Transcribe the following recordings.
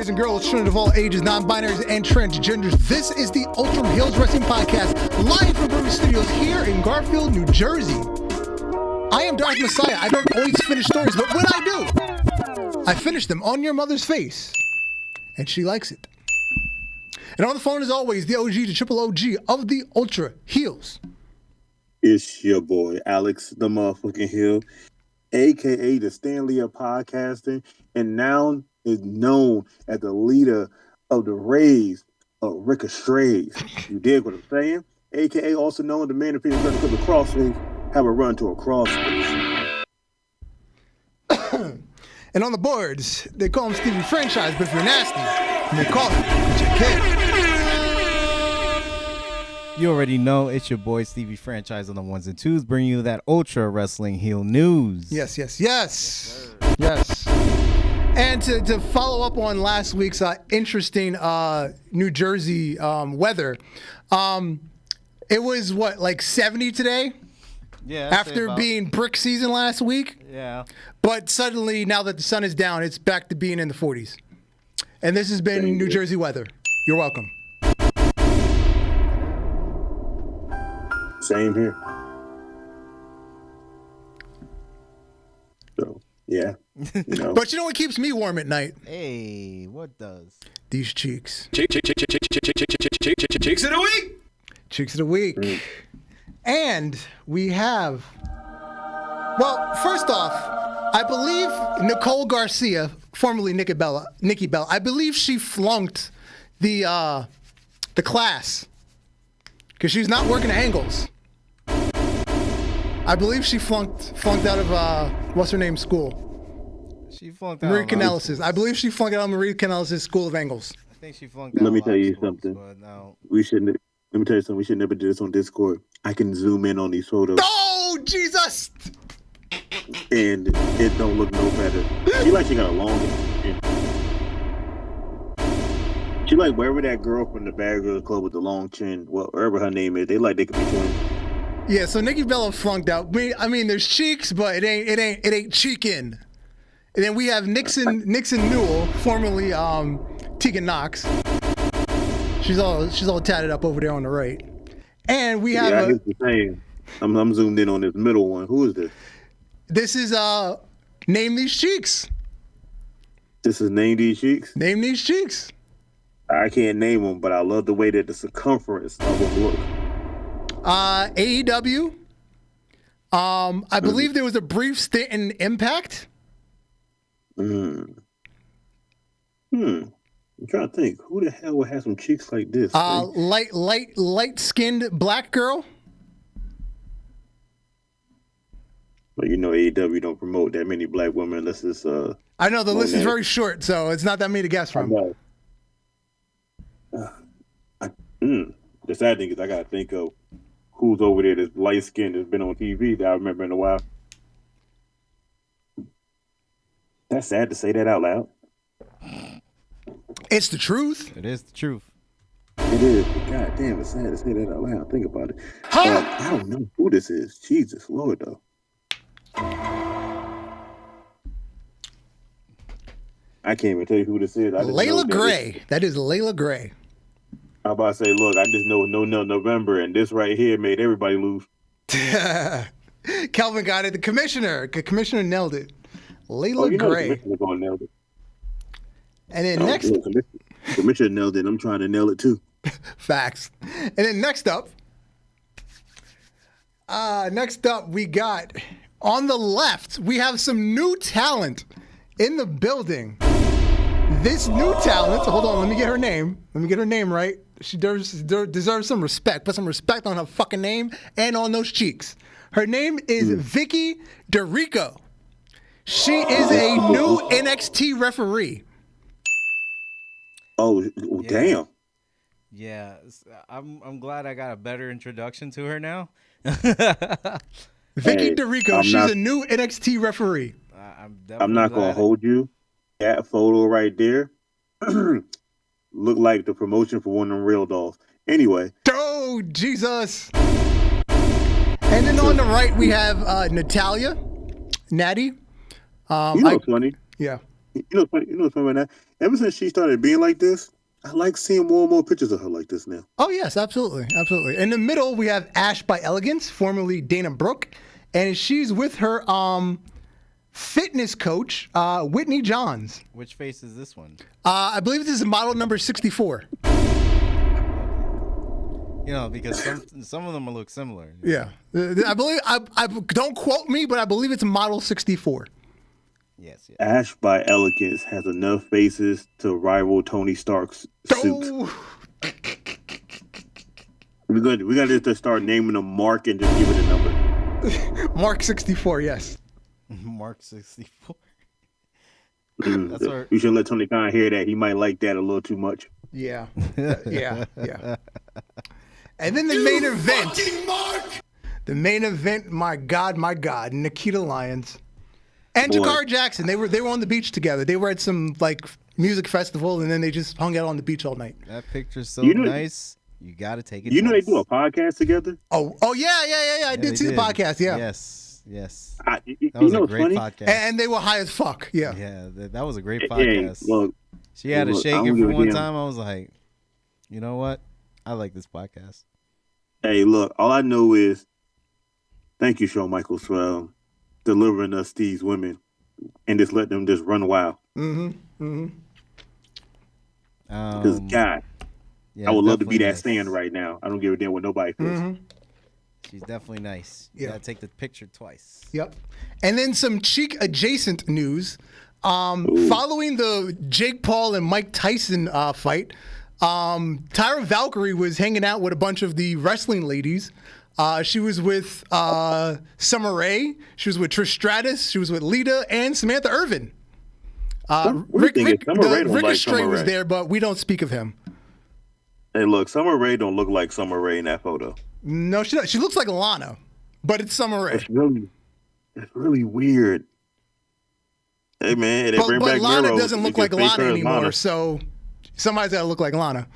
and girls, children of all ages, non-binaries, and transgenders. This is the Ultra Heelz Wrestling Podcast, live from Brewery Studios here in Garfield, New Jersey. I am Darth Messiah. I don't always finish stories, but when I do, I finish them on your mother's face, and she likes it. And on the phone, as always, the OG, the triple OG of the Ultra Heelz. It's your boy, Alex the motherfucking Hill, a.k.a. the Stanley of podcasting, and now is known as the leader of the Rays of Ricochet. You dig what I'm saying? A.k.a. also known as the man of Phoenix because the crossface have a run to a crossface. And on the boards, they call him Stevie Franchise, but if you're nasty, they call him your kid. You already know it's your boy Stevie Franchise on the ones and twos, bringing you that Ultra Wrestling Heel news. Yes. And to follow up on last week's interesting New Jersey weather, it was like 70 today? Yeah. After being brick season last week? Yeah. But suddenly, now that the sun is down, it's back to being in the 40s. And this has been New Jersey weather. You're welcome. Same here. So, yeah. You know. But you know what keeps me warm at night? Hey, what does? These cheeks. Cheeks of the week. Cheeks of the week. And we have, well, first off, I believe Nicole Garcia, formerly Nikki Bella, I believe she flunked the class because she's not working angles. I believe she flunked out of what's her name school? She flunked out. Marie Canellis'. I believe she flunked out of Marie Canellis' School of Angles. I think she flunked out. Let me tell you schools, something. No. Let me tell you something. We should never do this on Discord. I can zoom in on these photos. Oh, Jesus! And it don't look no better. She got a long chin. She wherever that girl from the Bad Girls Club with the long chin, wherever her name is, they could be twins. Yeah, so Nikki Bella flunked out. I mean, there's cheeks, but it ain't cheeking. And then we have Nixon Newell, formerly Tegan Knox. She's all tatted up over there on the right. And we have I get the same. I'm zoomed in on this middle one. Who is this? This is Name These Cheeks. This is Name These Cheeks? Name These Cheeks. I can't name them, but I love the way that the circumference of them look. AEW. I believe there was a brief stint in Impact. I'm trying to think. Who the hell would have some cheeks like this? Light-skinned black girl. But you know AEW don't promote that many black women unless it's I know the list is very short, so it's not that many to guess from. The sad thing is I gotta think of who's over there that's light skinned that's been on TV that I remember in a while. That's sad to say that out loud. It's the truth. It is the truth. It is, but god damn, it's sad to say that out loud. Think about it. I don't know who this is. Jesus Lord, though. I can't even tell you who this is. Layla Gray. That is Layla Gray. I'm about to say, look, I just know no November, and this right here made everybody lose. Kelvin got it. The commissioner nailed it. Layla Gray. The commissioner's gonna nail it. And then next, commissioner nailed it. I'm trying to nail it too. Facts. And then next up, we got on the left. We have some new talent in the building. This new talent. Hold on, let me get her name. Let me get her name right. She deserves some respect. Put some respect on her fucking name and on those cheeks. Her name is Vicky DeRico. She is a new NXT referee. Oh, Yeah. Damn. Yeah, I'm glad I got a better introduction to her now. Vicky DeRico, she's a new NXT referee. I'm not going to hold you. That photo right there look like the promotion for one of them real dolls. Anyway. Oh, Jesus. And then on the right, we have Natalia, Natty. You know what's funny? Yeah. what's funny right now? Ever since she started being like this, I like seeing more and more pictures of her like this now. Oh, yes, absolutely. Absolutely. In the middle, we have Ash by Elegance, formerly Dana Brooke, and she's with her fitness coach, Whitney Johns. Which face is this one? I believe this is model number 64. You know, because some of them will look similar. Yeah. I believe, I don't quote me, but I believe it's model 64. Yes. Ash by Elegance has enough faces to rival Tony Stark's suit. Oh. We got to just start naming them Mark and just give it a number. Mark 64, yes. Mark 64. That's we should let Tony Khan hear that. He might like that a little too much. Yeah. Yeah. And then the main event. The main event, my God, Nikita Lyons and Jakar Jackson. They were on the beach together. They were at some like music festival, and then they just hung out on the beach all night. That picture's so nice. You got to take it. You know they do a podcast together? Oh yeah. I did see the podcast. Yeah. Yes. That was a great podcast. And they were high as fuck. Yeah. Yeah, that was a great podcast. Hey, look, she had to shake it for one time. I was like, you know what? I like this podcast. Hey, look, all I know is thank you, Shawn Michaels, for delivering us these women and just let them just run wild. Because, God, I would love to be that stand right now. I don't give a damn what nobody feels. She's definitely nice. You gotta take the picture twice. Yep. And then some Cheek adjacent news. Following the Jake Paul and Mike Tyson fight, Tyra Valkyrie was hanging out with a bunch of the wrestling ladies. She was with Summer Rae. She was with Trish Stratus. She was with Lita and Samantha Irvin. Ricochet was there, but we don't speak of him. Hey, look, Summer Rae don't look like Summer Rae in that photo. No, she looks like Lana, but it's Summer Rae. It's really weird. Hey, man, but Lana doesn't look like Lana anymore, so somebody's got to look like Lana.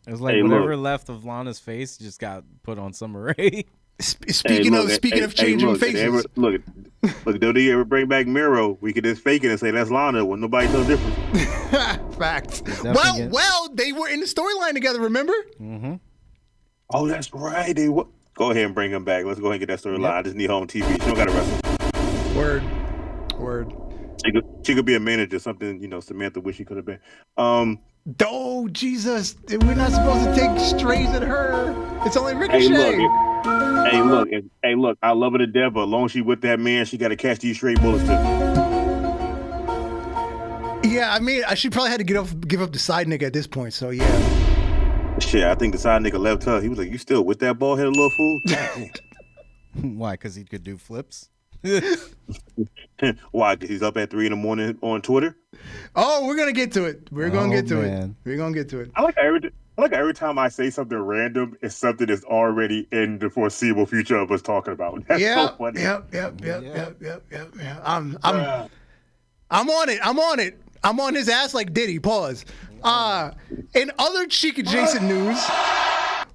It was like whatever left of Lana's face just got put on Summer Rae. Speaking of changing faces. Look, don't they ever bring back Miro? We could just fake it and say that's Lana when nobody knows different. Facts. Well, they were in the storyline together, remember? Mm-hmm. Oh, that's right. Go ahead and bring him back. Let's go ahead and get that storyline. Yep. I just need her on TV. She don't got to wrestle. Word. She could be a manager, something, Samantha wish she could have been. Oh, Jesus. We're not supposed to take strays at her. It's only Ricochet. Hey, look. I love her to death, but as long as she with that man, she got to catch these straight bullets too. Yeah, I mean, she probably had to give up the side nigga at this point, so yeah. Shit, I think the side nigga left her. He was like, you still with that bald-headed little fool? Why? Because he could do flips? Why? Because he's up at 3 a.m. on Twitter? Oh, we're going to get to it. We're going to get to it. I like every time I say something random, it's something that's already in the foreseeable future of us talking about. That's so funny. Yep. I'm on it. I'm on his ass like Diddy. Pause. In other Cheek adjacent news,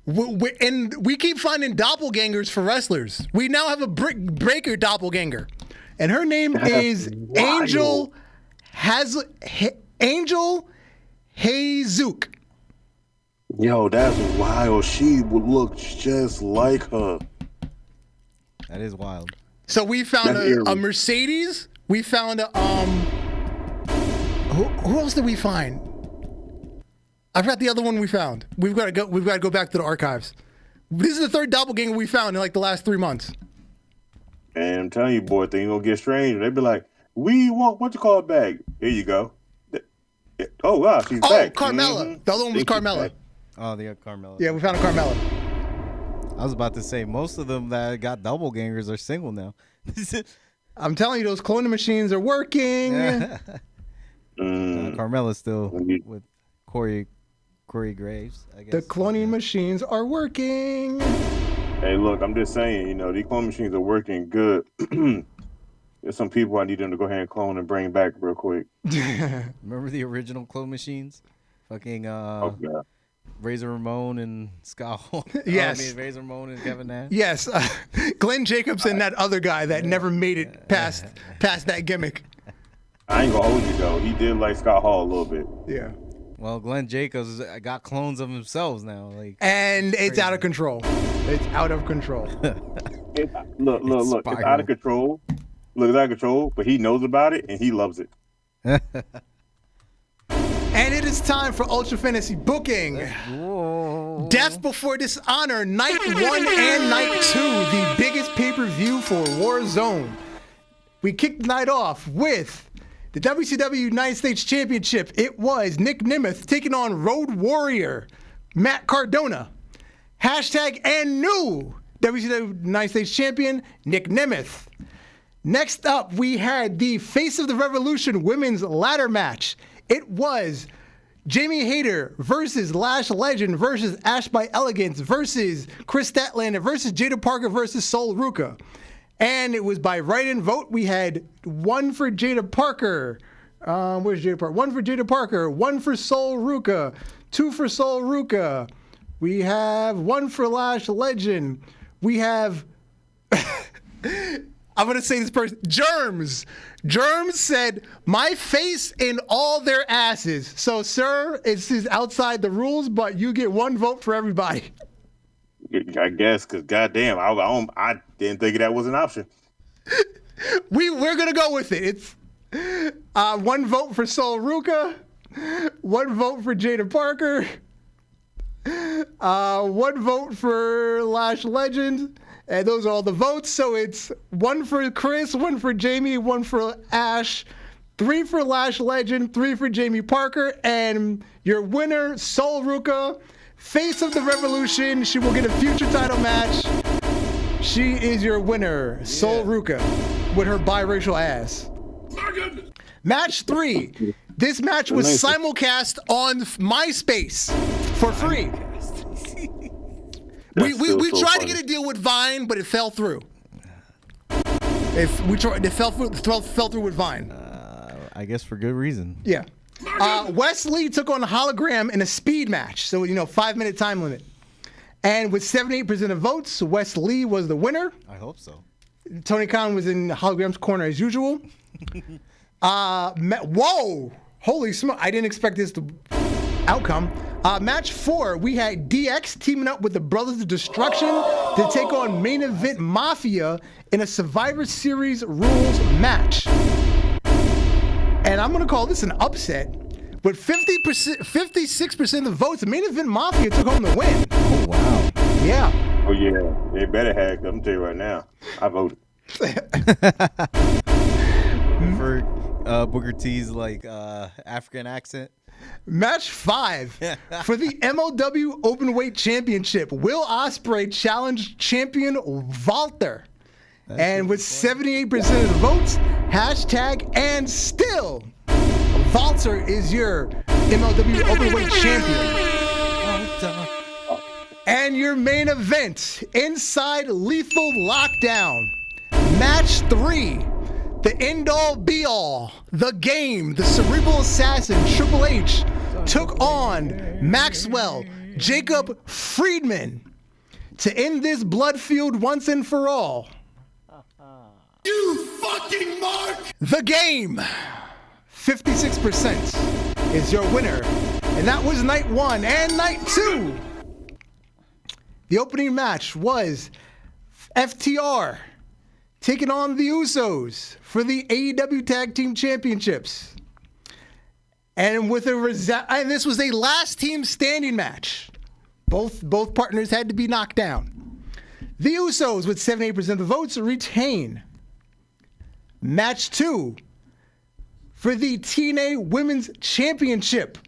we keep finding doppelgangers for wrestlers. We now have a breaker doppelganger, and her name is Angel Hazuk. Yo, that's wild. She would look just like her. That is wild. So we found a Mercedes. We found a Who else did we find? I forgot the other one we found. We've got to go back to the archives. This is the third doppelganger we found in like the last 3 months. And I'm telling you, boy, things gonna get strange. They'd be like, "We want what you call it back? Here you go." Oh wow, she's back. Oh, Carmella. Mm-hmm. The other one was Carmella. Oh, they got Carmella. Yeah, we found a Carmella. I was about to say most of them that got doppelgangers are single now. I'm telling you, those cloning machines are working. Carmella's still with Corey Graves, I guess. The cloning machines are working. Hey, look, I'm just saying, these clone machines are working good. There's some people I need them to go ahead and clone and bring back real quick. Remember the original clone machines? Fucking Razor Ramon and Scott Hall. Yes. Razor Ramon and Kevin Nash. Yes. Glenn Jacobs and that other guy that never made it past that gimmick. I ain't gonna hold you though. He did like Scott Hall a little bit. Yeah. Well, Glenn Jacobs got clones of themselves now. And it's out of control. It's out of control. Look. It's out of control. Look, it's out of control, but he knows about it and he loves it. And it is time for Ultra Fantasy Booking. Whoa. Death Before Dishonor, Night 1 and Night 2, the biggest pay-per-view for Warzone. We kicked the night off with the WCW United States Championship. It was Nick Nemeth taking on Road Warrior, Matt Cardona. Hashtag and new WCW United States Champion, Nick Nemeth. Next up, we had the Face of the Revolution women's ladder match. It was Jamie Hayter versus Lash Legend versus Ash by Elegance versus Chris Statlander versus Jada Parker versus Sol Ruca. And it was by write-in vote. We had one for Jada Parker. Where's Jada Parker? One for Jada Parker. One for Sol Ruca. Two for Sol Ruca. We have one for Lash Legend. We have... I'm going to say this person. Germs. Germs said, my face in all their asses. So, sir, this is outside the rules, but you get one vote for everybody. I guess, because goddamn, I didn't think that was an option. We're going to go with it. It's one vote for Sol Ruca, one vote for Jada Parker, one vote for Lash Legend. And those are all the votes. So it's one for Chris, one for Jamie, one for Ash, three for Lash Legend, three for Jamie Parker, and your winner, Sol Ruca, Face of the Revolution. She will get a future title match. She is your winner, Sol Ruca, with her biracial ass. Match 3. This match was simulcast on MySpace for free. We tried to get a deal with Vine, but it fell through. It fell through with Vine. I guess for good reason. Yeah. Wesley took on a hologram in a speed match, so 5-minute time limit. And with 78% of votes, Wesley was the winner. I hope so. Tony Khan was in hologram's corner as usual. Whoa! Holy smoke! I didn't expect this outcome. Match 4, we had DX teaming up with the Brothers of Destruction to take on Main Event Mafia in a Survivor Series rules match. And I'm going to call this an upset. With 56% of the votes, Main Event Mafia took home the win. Oh, wow. Yeah. Oh, yeah. They better have, I'm going to tell you right now. I voted. For Booker T's African accent. Match 5 for the MLW Openweight Championship. Will Ospreay challenged champion Walter. And with 78% of the votes, hashtag and still, Walter is your MLW Openweight Champion. And your main event, Inside Lethal Lockdown. Match 3. The end-all, be-all, the game, the cerebral assassin, Triple H, took on Maxwell, Jacob Friedman to end this blood feud once and for all. You fucking mark! The game, 56% is your winner. And that was night 1 and night 2. The opening match was FTR taking on the Usos for the AEW Tag Team Championships. And with and this was a last team standing match. Both partners had to be knocked down. The Usos, with 78% of the votes, retain. Match 2 for the TNA Women's Championship.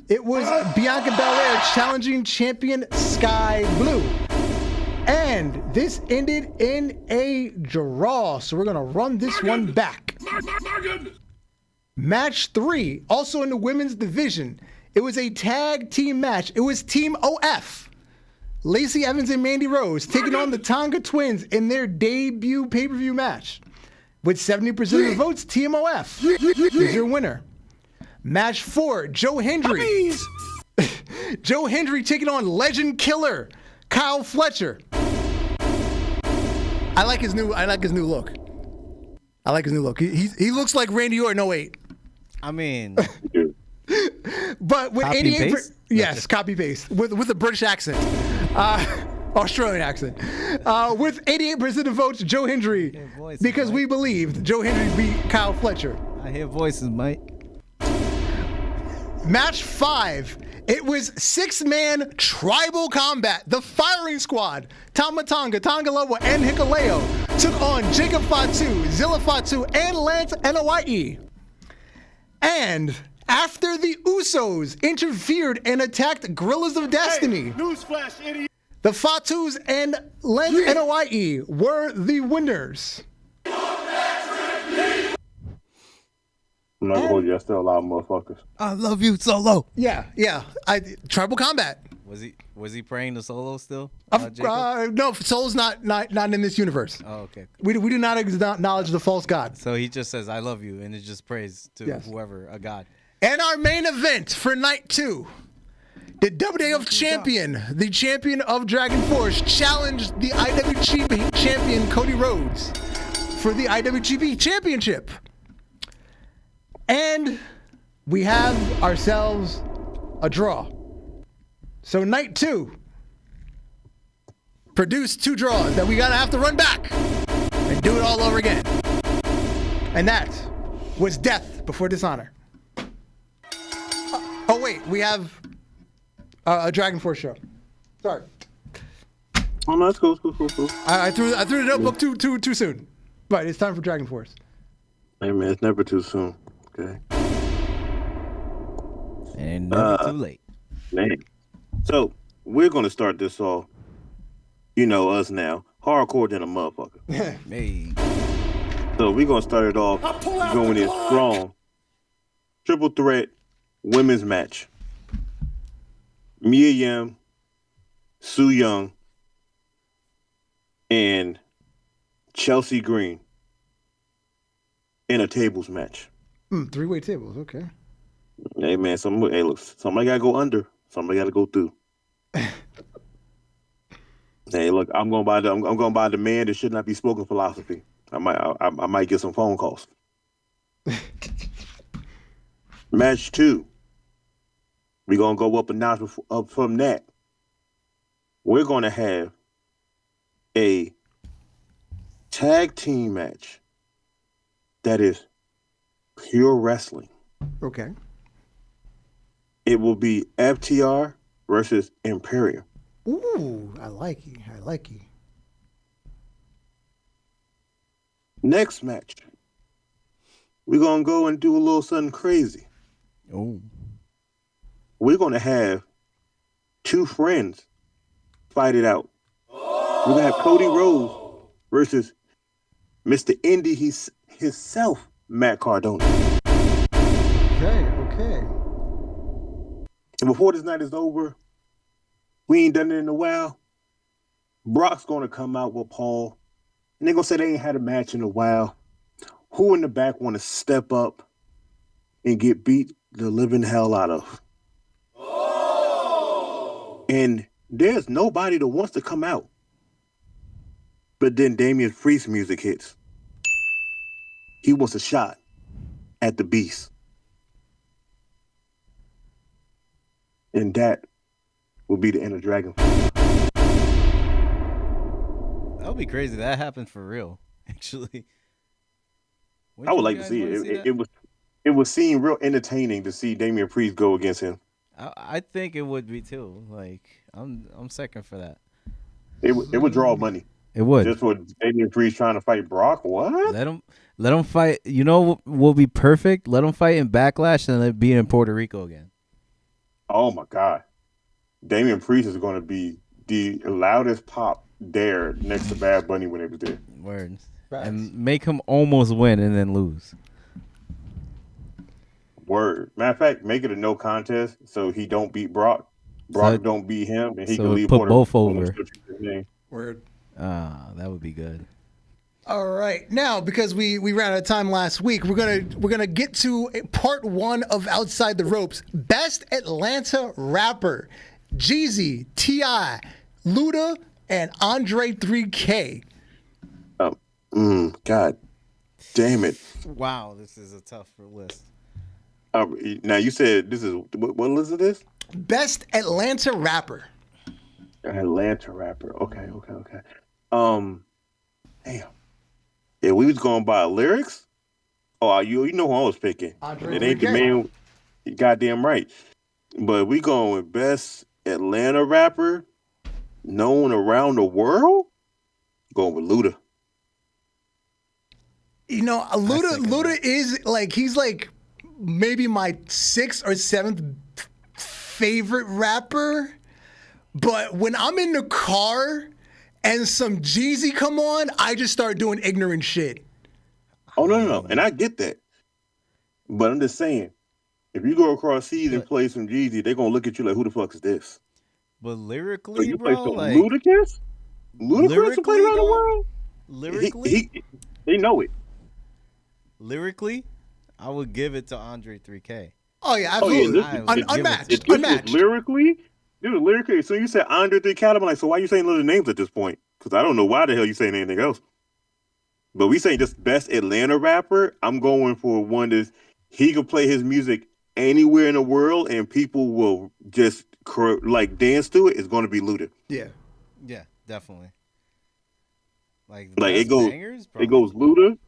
It was Bianca Belair challenging champion Sky Blue. And this ended in a draw, so we're going to run this one back. Match 3, also in the women's division. It was a tag team match. It was Team OF. Lacey Evans and Mandy Rose taking on the Tonga Twins in their debut pay-per-view match. With 70% of the votes, Team OF is your winner. Match 4, Joe Hendry. Joe Hendry taking on Legend Killer Kyle Fletcher. I like his new look. He looks like Randy Orton 08. I mean, but with Copy and 88, paste? yes, copy paste with a British accent, Australian accent. With 88% of votes, Joe Hendry, voices, because Mike. we believed Joe Hendry beat Kyle Fletcher. I hear voices, Mike. Match 5. It was 6-man tribal combat. The firing squad, Tama Tonga, Tonga Loa, and Hikuleo took on Jacob Fatu, Zilla Fatu, and Lance Noye. And after the Usos interfered and attacked Gorillas of Destiny, Newsflash, idiot. the Fatus and Lance Noye were the winners. I'm not gonna hold you. I still allow motherfuckers. I love you, Solo. Yeah. Tribal combat. Was he praying to Solo still? No, Soul's not in this universe. Oh, okay. We do not acknowledge the false god. So he just says, I love you, and it just prays to Yes. whoever, a god. And our main event for night 2, the WWF champion, the champion of Dragon Force, challenged the IWGP champion Cody Rhodes for the IWGP championship. And we have ourselves a draw. So night 2 produced 2 draws that we gotta have to run back and do it all over again. And that was Death Before Dishonor. Oh wait, we have a Dragon Force show. Sorry, Oh no, it's cool. I threw the notebook too soon. But it's time for Dragon Force. Hey man, it's never too soon. Okay. And never too late. Man. So we're gonna start this off. You know us now, hardcore than a motherfucker. Hey. So we're gonna start it off going in strong. Triple threat women's match. Mia Yim, Su Yung, and Chelsea Green in a tables match. 3-way tables, okay. Hey man, somebody gotta go under. Somebody gotta go through. Hey, look, I'm going by the man that should not be spoken philosophy. I might get some phone calls. Match 2. We're gonna go up a notch up from that. We're gonna have a tag team match that is pure wrestling. Okay. It will be FTR versus Imperium. Ooh, I like you. Next match, we're going to go and do a little something crazy. Oh. We're going to have 2 friends fight it out. We're going to have Cody Rhodes versus Mr. Indy himself, Matt Cardona. Okay. And before this night is over, we ain't done it in a while. Brock's going to come out with Paul, and they're going to say they ain't had a match in a while. Who in the back want to step up and get beat the living hell out of? Oh! And there's nobody that wants to come out. But then Damian Priest's music hits. He wants a shot at the Beast. And that will be the end of Dragon. That would be crazy. That happened for real, actually. I would like to see it. It would seem real entertaining to see Damian Priest go against him. I think it would be too. Like I'm second for that. It would draw money. It would. Just for Damian Priest trying to fight Brock. What? Let him fight. You know what will be perfect? Let him fight in Backlash and then be in Puerto Rico again. Oh my God. Damian Priest is going to be the loudest pop there next to Bad Bunny when it was there. Word. Right. And make him almost win and then lose. Word. Matter of fact, make it a no contest so he don't beat Brock. Brock don't beat him, and he so can leave put Puerto both Rico over. Word. That would be good. All right, now because we ran out of time last week, we're gonna get to part 1 of Outside the Ropes. Best Atlanta rapper: Jeezy, T.I., Luda, and Andre 3K. God damn it! Wow, this is a tough list. Now you said this is what list is this? Best Atlanta rapper. Atlanta rapper. Okay. Damn. Yeah, we was going by lyrics. Oh, you know who I was picking. It ain't the man. Goddamn right. But we going with best Atlanta rapper known around the world. Going with Luda. You know, Luda is like, he's like maybe my 6th or 7th favorite rapper. But when I'm in the car and some Jeezy come on, I just start doing ignorant shit. Oh, no. And I get that. But I'm just saying, if you go across seas and play some Jeezy, they're going to look at you like, who the fuck is this? But lyrically, you bro, play some like... Ludacris? Ludacris play around the world? Lyrically? They know it. Lyrically, I would give it to Andre 3K. Oh, yeah, absolutely. Unmatched. Lyrically. So you said Andre 3K, I'm like, so why are you saying little names at this point? Because I don't know why the hell you saying anything else. But we saying just best Atlanta rapper, I'm going for one that he can play his music anywhere in the world and people will just like dance to it. It's going to be Luda. Yeah, definitely. Like it goes Luda.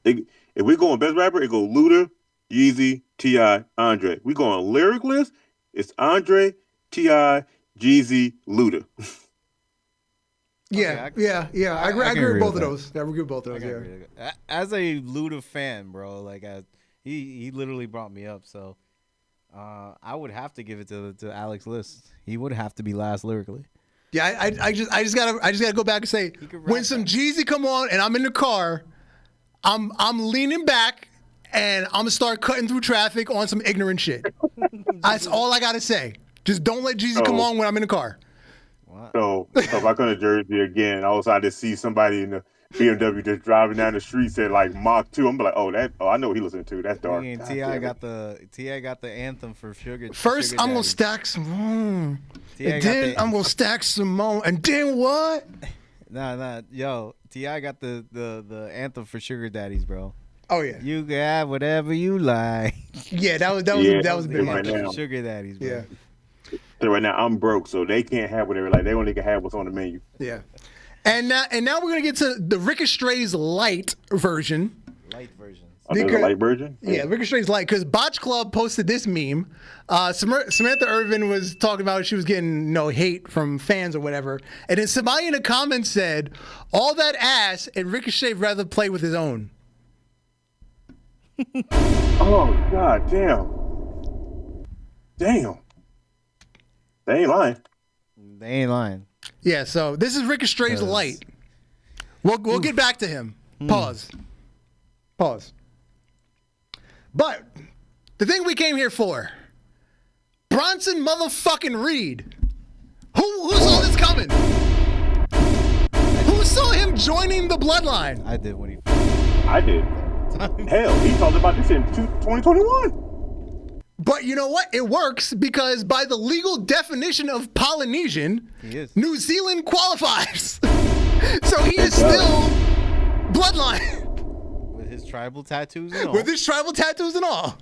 If we're going best rapper, it goes Luda, Yeezy, T.I., Andre. We going lyric list. It's Andre, T.I., Jeezy, Luda. Yeah. I agree with both of those. I agree with both of those. Yeah. As a Luda fan, bro, like he literally brought me up, so I would have to give it to Alex List. He would have to be last lyrically. Yeah, I just gotta go back and say, when some Jeezy come on and I'm in the car, I'm leaning back and I'm gonna start cutting through traffic on some ignorant shit. That's all I gotta say. Just don't let Jeezy come on when I'm in the car. So if I come to Jersey again, also I just see somebody in the BMW just driving down the street said like Mach 2. I'm like, I know what he listening to. That's dark. T.I. got the anthem for Sugar. First, I'm gonna stack some more, and then I'm gonna stack some more, and then what? Nah, yo, T.I. got the anthem for Sugar Daddies, bro. Oh yeah, you can have whatever you like. Yeah, that was big right now. Sugar Daddies, bro. Yeah. So right now I'm broke, so they can't have whatever. Like they only can have what's on the menu. Yeah. And now we're gonna get to the Ricochet's light version. Light version. There's a light version? Yeah, Ricochet's light, because Botch Club posted this meme. Samantha Irvin was talking about she was getting hate from fans or whatever. And then somebody in the comments said, all that ass and Ricochet rather play with his own. Oh, God damn. Damn. They ain't lying. Yeah, so this is Ricochet's light. We'll get back to him. Pause. But the thing we came here for, Bronson motherfucking Reed. Who saw this coming? Who saw him joining the Bloodline? I did when he. I did. Hell, he talked about this in 2021. But you know what? It works because by the legal definition of Polynesian, New Zealand qualifies. So he is still Bloodline. With his tribal tattoos and all.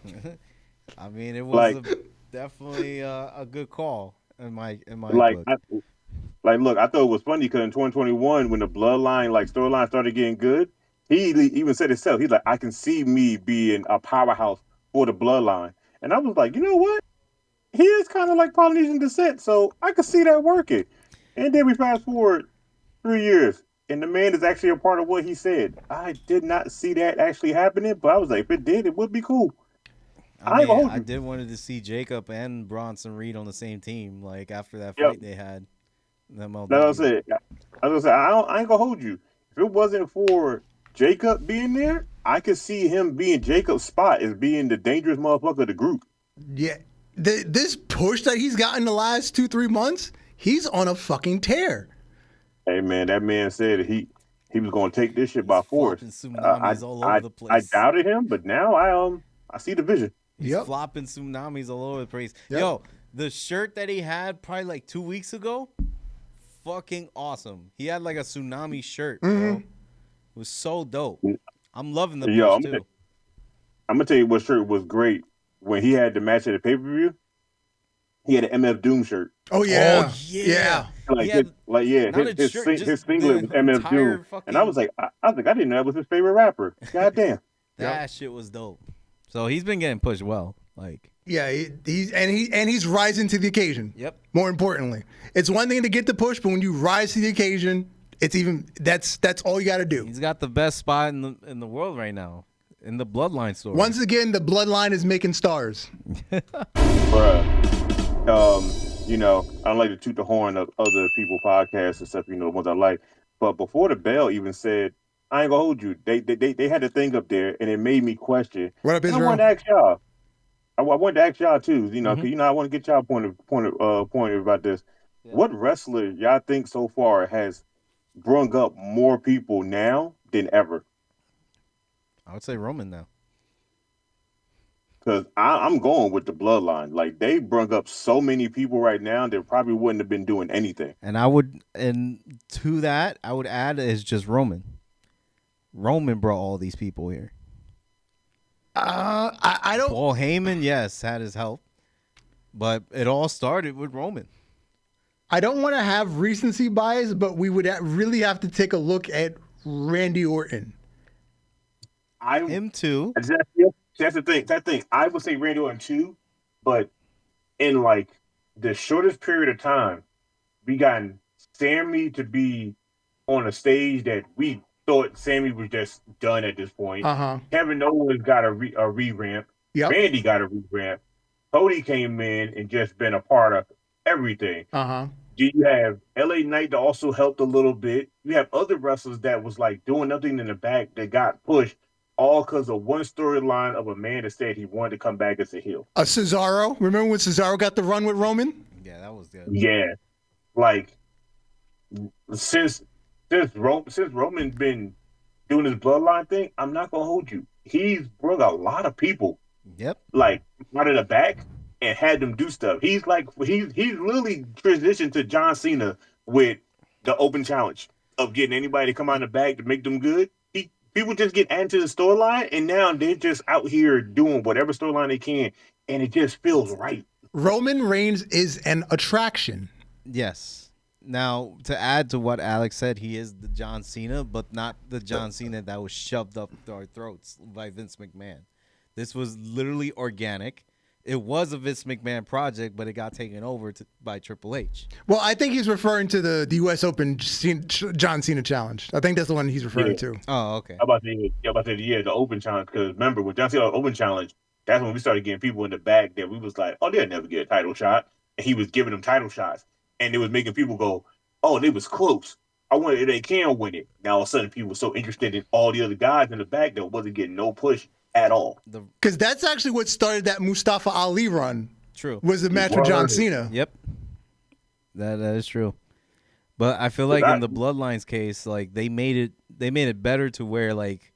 I mean, it was definitely a good call in my book. Look, I thought it was funny because in 2021, when the Bloodline storyline started getting good, he even said himself, he's like, I can see me being a powerhouse for the Bloodline. And I was like, you know what? He is kind of like Polynesian descent, so I could see that working. And then we fast forward 3 years, and the man is actually a part of what he said. I did not see that actually happening, but I was like, if it did, it would be cool. I did wanted to see Jacob and Bronson Reed on the same team, like after that fight they had. That's what I said. I ain't gonna hold you. If it wasn't for Jacob being there, I could see him being Jacob's spot as being the dangerous motherfucker of the group. Yeah. This push that he's gotten the last 2-3 months, he's on a fucking tear. Hey, man, that man said he was going to take this shit by force. All over the place. I doubted him, but now I see the vision. He's flopping tsunamis all over the place. Yep. Yo, the shirt that he had probably like 2 weeks ago, fucking awesome. He had like a tsunami shirt, bro. It was so dope. I'm loving the push too. I'm gonna tell you what shirt was great when he had the match at the pay-per-view. He had an MF Doom shirt. Oh yeah, Oh, yeah. Like, He had not a shirt, just his singlet the was MF entire Doom, fucking- and I was like, I didn't know that was his favorite rapper. God damn. That shit was dope. So he's been getting pushed well. Like, yeah. He's rising to the occasion. yep. More importantly, it's one thing to get the push, but when you rise to the occasion, it's even that's all you got to do. He's got the best spot in the world right now in the Bloodline story. Once again, the bloodline is making stars. Bruh. You know, I don't like to toot the horn of other people podcasts except, you know, the ones I like. But before the bell even said, I ain't gonna hold you, they had a thing up there and it made me question. What up, And Israel? I wanted to ask y'all. I wanted to ask y'all too, you know, because you know I want to get y'all point about this. Yeah. What wrestler y'all think so far has brung up more people now than ever? I would say Roman now. Because I'm going with the bloodline. Like, they brung up so many people right now that probably wouldn't have been doing anything. And to that, I would add is just Roman. Roman brought all these people here. I don't. Paul Heyman, yes, had his help, but it all started with Roman. I don't want to have recency bias, but we would really have to take a look at Randy Orton. Him too. That's the thing. I would say Randy Orton too, but in like the shortest period of time, we gotten Sammy to be on a stage that we thought Sammy was just done at this point. Kevin Owens got a re-ramp. Yep. Randy got a re-ramp. Cody came in and just been a part of everything. Do you have LA Knight that also helped a little bit? You have other wrestlers that was like doing nothing in the back that got pushed, all because of one storyline of a man that said he wanted to come back as a heel. Cesaro. Remember when Cesaro got the run with Roman? Yeah, that was good. Yeah, like since Roman's been doing his bloodline thing, I'm not gonna hold you. He's brought a lot of people, Yep. like out of the back, and had them do stuff. He's literally transitioned to John Cena with the open challenge of getting anybody to come out of the back to make them good. People just get added to the storyline, and now they're just out here doing whatever storyline they can, and it just feels right. Roman Reigns is an attraction. Yes. Now, to add to what Alex said, he is the John Cena, but not the John Cena that was shoved up our throats by Vince McMahon. This was literally organic. It was a Vince McMahon project, but it got taken over by Triple H. Well, I think he's referring to the U.S. Open John Cena challenge. I think that's the one he's referring to. Oh, okay. I'm about to say, the open challenge, because remember, with John Cena open challenge, that's when we started getting people in the back that we was like, oh, they'll never get a title shot. And he was giving them title shots. And it was making people go, oh, they was close. I wonder if they can win it. Now, all of a sudden, people were so interested in all the other guys in the back that wasn't getting no push at all. Because that's actually what started that Mustafa Ali run. True. Was the match with John Cena. Yep. That is true. But I feel like in the Bloodlines case, like they made it better to where like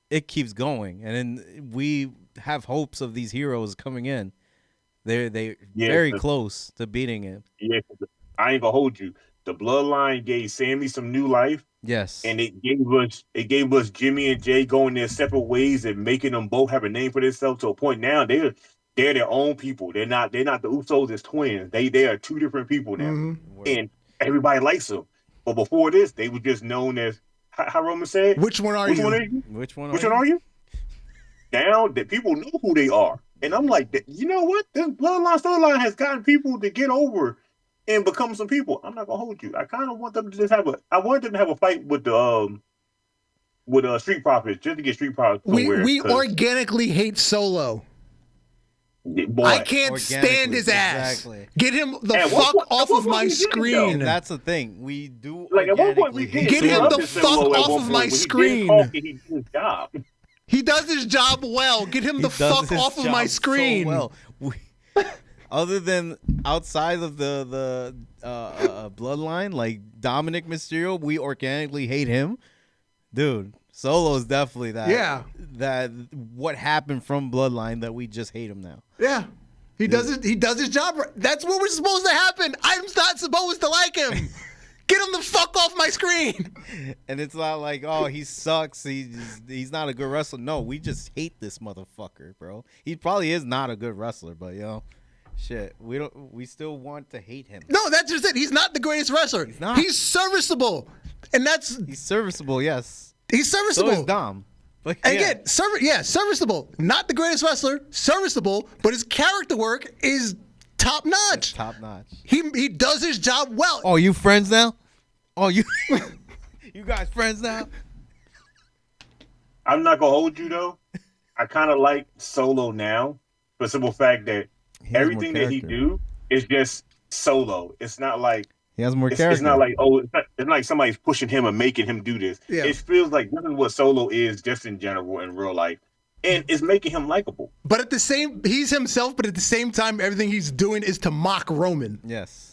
it keeps going, and then we have hopes of these heroes coming in. They're very close to beating him. Yeah, I ain't gonna hold you. The Bloodline gave Sammy some new life. Yes. And it gave us Jimmy and Jay going their separate ways and making them both have a name for themselves to a point now they're their own people. They're not the Usos as twins. They are two different people now. And everybody likes them. But before this, they were just known as how Roman said. Which one are you? Which one are you? Now that people know who they are. And I'm like, you know what? This Bloodline storyline has gotten people to get over and become some people. I'm not gonna hold you. I kind of want them to just I want them to have a fight with the Street Profits just to get Street Profits. We organically hate Solo. Boy, I can't stand his ass. Exactly. Get him the fuck off of my screen. And that's the thing. We do like at one point we organically get him the fuck off of my screen. He did his job. He does his job well. Get him the fuck off of my screen. So well. Other than outside of the Bloodline, like Dominic Mysterio, we organically hate him. Dude, Solo's definitely that. Yeah. That what happened from Bloodline that we just hate him now. Yeah. He does his job. That's what was supposed to happen. I'm not supposed to like him. Get him the fuck off my screen. And it's not like, oh, he sucks. He's not a good wrestler. No, we just hate this motherfucker, bro. He probably is not a good wrestler, but shit, we still want to hate him. No, that's just it. He's not the greatest wrestler. He's not. He's serviceable, and He's serviceable, yes. he's serviceable. So is Dom. But Again, serviceable. Not the greatest wrestler, serviceable, but his character work is top notch. Top notch. He does his job well. Oh, you friends now? Oh, you you guys friends now? I'm not gonna hold you though. I kind of like Solo now for the simple fact that everything that he do is just Solo. It's not like he has more character. It's not like it's not like somebody's pushing him and making him do this. Yeah. It feels like this is what Solo is just in general in real life, and it's making him likable. But he's himself. But at the same time, everything he's doing is to mock Roman. Yes.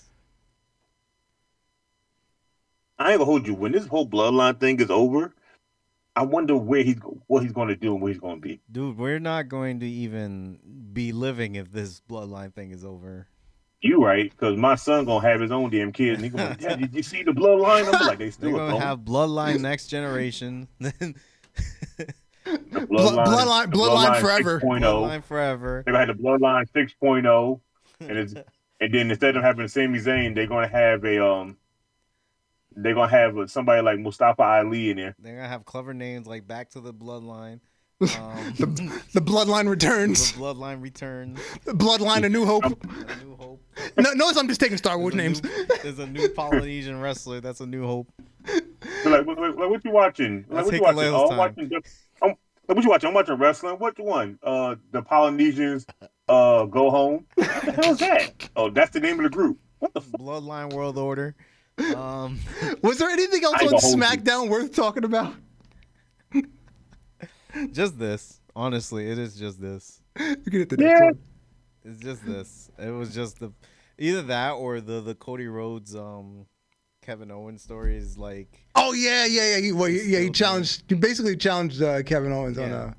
I ain't gonna hold you. When this whole Bloodline thing is over, I wonder what he's going to do and where he's going to be. Dude, we're not going to even be living if this Bloodline thing is over. You right, because my son gonna have his own damn kid, and he gonna, Dad, did you see the Bloodline? I'm like, they still gonna have Bloodline Next Generation. Bloodline forever. 6.0. Bloodline forever. They're gonna have the Bloodline 6.0, and then instead of having Sami Zayn, they're gonna have somebody like Mustafa Ali in there. They're gonna have clever names like Back to the Bloodline. The Bloodline returns. The Bloodline returns. The Bloodline, A New Hope. A New Hope. No, I'm just taking Star Wars names. There's a new Polynesian wrestler. That's A New Hope. So like, what you watching? Like, what you watching? Oh, what you watching? I'm watching wrestling. What one? The Polynesians go home. What the hell is that? Oh, that's the name of the group. What the fuck? Bloodline World Order. Was there anything else on SmackDown worth talking about? Just this. Honestly, it is just this. You can hit the next one. It's just this. It was just either that or the Cody Rhodes Kevin Owens story is like. Oh yeah. He basically challenged Kevin Owens on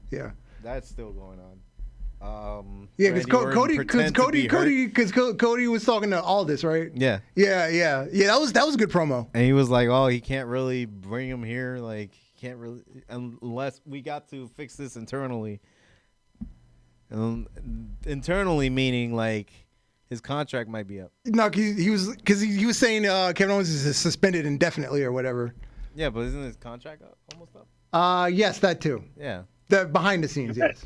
That's still going on. Yeah, because Cody was talking to Aldis, right? Yeah. Yeah. That was a good promo. And he was like, "Oh, he can't really bring him here. Like, he can't really unless we got to fix this internally." Internally meaning like his contract might be up. No, he was saying Kevin Owens is suspended indefinitely or whatever. Yeah, but isn't his contract almost up? Yes, that too. Yeah. The behind the scenes, yes.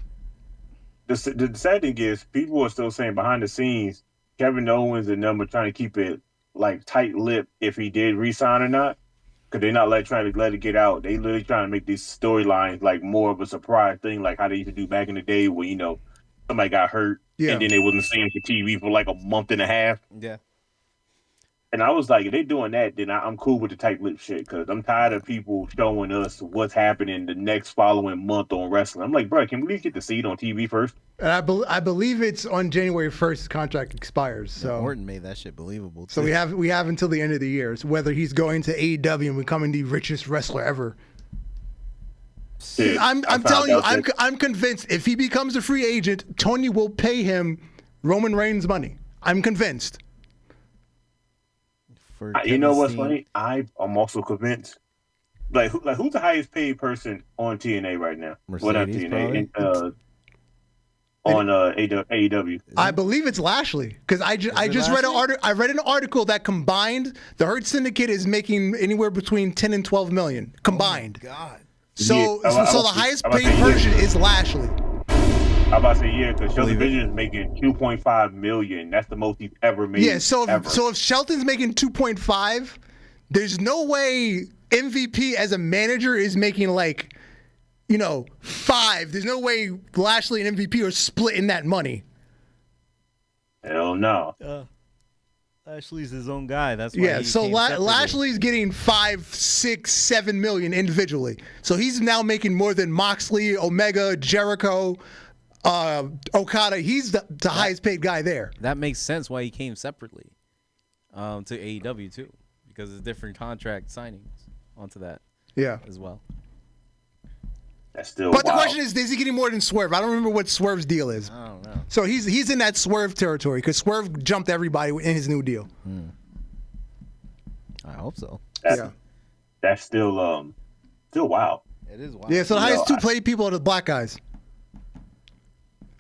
The sad thing is, people are still saying behind the scenes, Kevin Owens and them are trying to keep it like tight lip if he did resign or not, because they're not trying to let it get out. They literally trying to make these storylines like more of a surprise thing, like how they used to do back in the day, where somebody got hurt and then they wasn't seeing for TV for like a month and a half. Yeah. And I was like, if they doing that, then I'm cool with the tight lip shit, because I'm tired of people showing us what's happening the next following month on wrestling. I'm like, bro, can we at least get to see it on TV first? And I believe it's on January 1st. His contract expires. So Orton made that shit believable. So we have until the end of the year. So whether he's going to AEW and becoming the richest wrestler ever. Shit, I'm telling you, I'm convinced if he becomes a free agent, Tony will pay him Roman Reigns money. I'm convinced. You know what's funny? I'm also convinced. Like who's the highest paid person on TNA right now? Mercedes, on AEW. I believe it's Lashley, because I just read an article. I read an article that combined the Hurt Syndicate is making anywhere between 10 and 12 million combined. Oh my God. So the highest paid person is Lashley. I'm about to say because Shelton Vision is making $2.5 million. That's the most he's ever made. Yeah, so if Shelton's making 2.5, there's no way MVP as a manager is making 5. There's no way Lashley and MVP are splitting that money. Hell no. Lashley's his own guy. That's why. So Lashley's getting 5, 6, 7 million individually. So he's now making more than Moxley, Omega, Jericho, Okada. He's the highest paid guy there. That makes sense why he came separately to AEW too, because it's different contract signings onto that. Yeah. As well. That's still. But the question is he getting more than Swerve? I don't remember what Swerve's deal is. I don't know. So he's in that Swerve territory because Swerve jumped everybody in his new deal. I hope so. That's still wild. It is wild. Yeah, so the highest two-plated people are the black guys.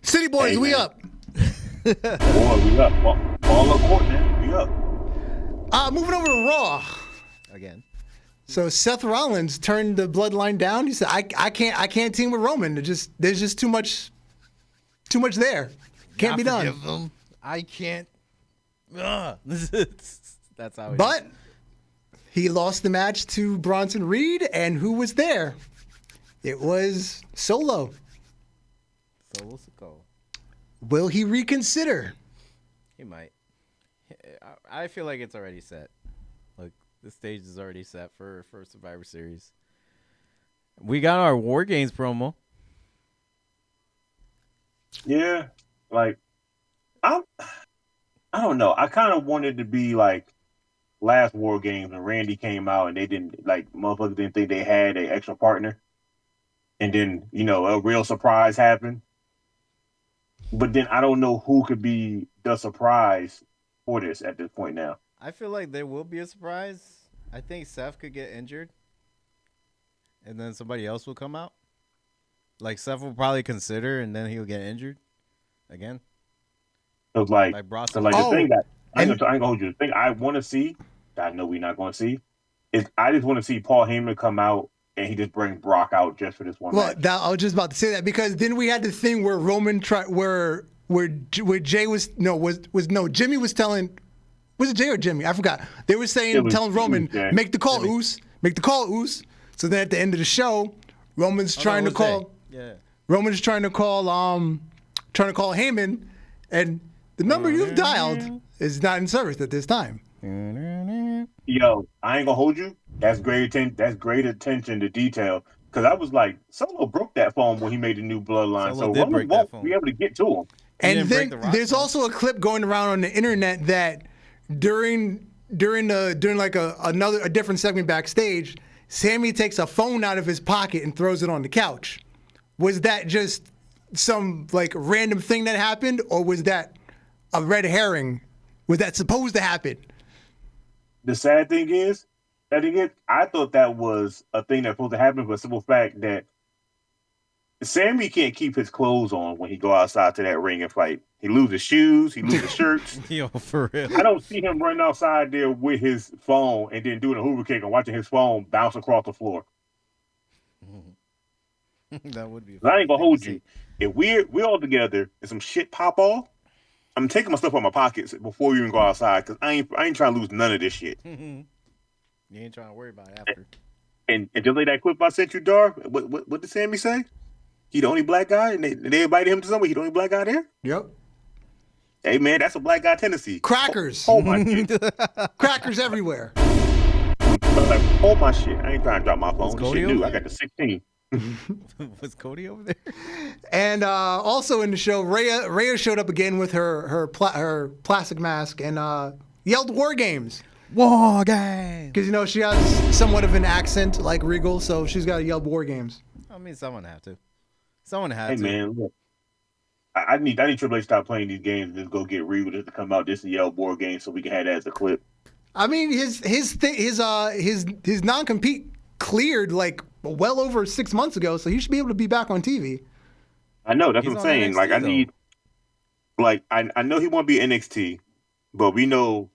City boys, we up. Boy, we up. Ball up court, man. We up. Moving over to Raw. Again. So Seth Rollins turned the Bloodline down. He said, "I can't team with Roman. There's just too much there. Can't be done." Them. I can't. That's how. But he lost the match to Bronson Reed, and who was there? It was Solo. Solo Sikoa. Will he reconsider? He might. I feel like it's already set. Like the stage is already set for Survivor Series. We got our War Games promo. Yeah, like I don't know. I kind of wanted to be like last War Games when Randy came out and they didn't motherfuckers didn't think they had an extra partner, and then a real surprise happened. But then I don't know who could be the surprise for this at this point now. I feel like there will be a surprise. I think Seth could get injured, and then somebody else will come out. Like Seth will probably consider, and then he'll get injured again. So like Bronson. the thing that I ain't gonna hold you. The thing I want to see, that I know we're not going to see, is I just want to see Paul Heyman come out and he just bring Brock out just for this one match. I was just about to say that because then we had the thing where Roman where Jay Jimmy was telling. Was it Jay or Jimmy? I forgot. They were telling Roman, make the call, Oos. Make the call, Oos. So then at the end of the show, Roman's trying to call. Yeah. Roman's trying to call Heyman, and the number you've dialed is not in service at this time. Yo, I ain't gonna hold you. That's great attention to detail. Because I was like, Solo broke that phone when he made the new Bloodline, so Roman won't be able to get to him. And then there's also a clip going around on the internet that during like a different segment backstage, Sammy takes a phone out of his pocket and throws it on the couch. Was that just some like random thing that happened, or was that a red herring? Was that supposed to happen? The sad thing is, I thought that was a thing that's supposed to happen for the simple fact that Sammy can't keep his clothes on when he go outside to that ring and fight. He loses shoes, he loses shirts. Yo, for real. I don't see him running outside there with his phone and then doing a hoover kick and watching his phone bounce across the floor. That would be. I ain't gonna hold you. If we're all together and some shit pop off, I'm taking my stuff out of my pockets before we even go outside because I ain't trying to lose none of this shit. You ain't trying to worry about it after. And just like that clip I sent you, Dar. What did Sammy say? He the only black guy, and they invited him to somewhere. He the only black guy there. Yep. Hey man, that's a black guy tendency. Crackers. Oh my shit. Crackers everywhere. Oh my shit. I ain't trying to drop my phone. This shit new. I got the 16. Was Cody over there? And also in the show, Rhea showed up again with her plastic mask and yelled "War Games." War Games. Because she has somewhat of an accent like Regal, so she's got to yell "War Games." I mean, someone had to. Someone had to. Hey man, look. I need Triple H to stop playing these games and just go get Regal just to come out just to yell "War Games" so we can have that as a clip. I mean, his non-compete cleared like well over 6 months ago, so he should be able to be back on TV. I know, that's what I'm saying. NXT, like, I need, like, I know he won't be NXT, but we know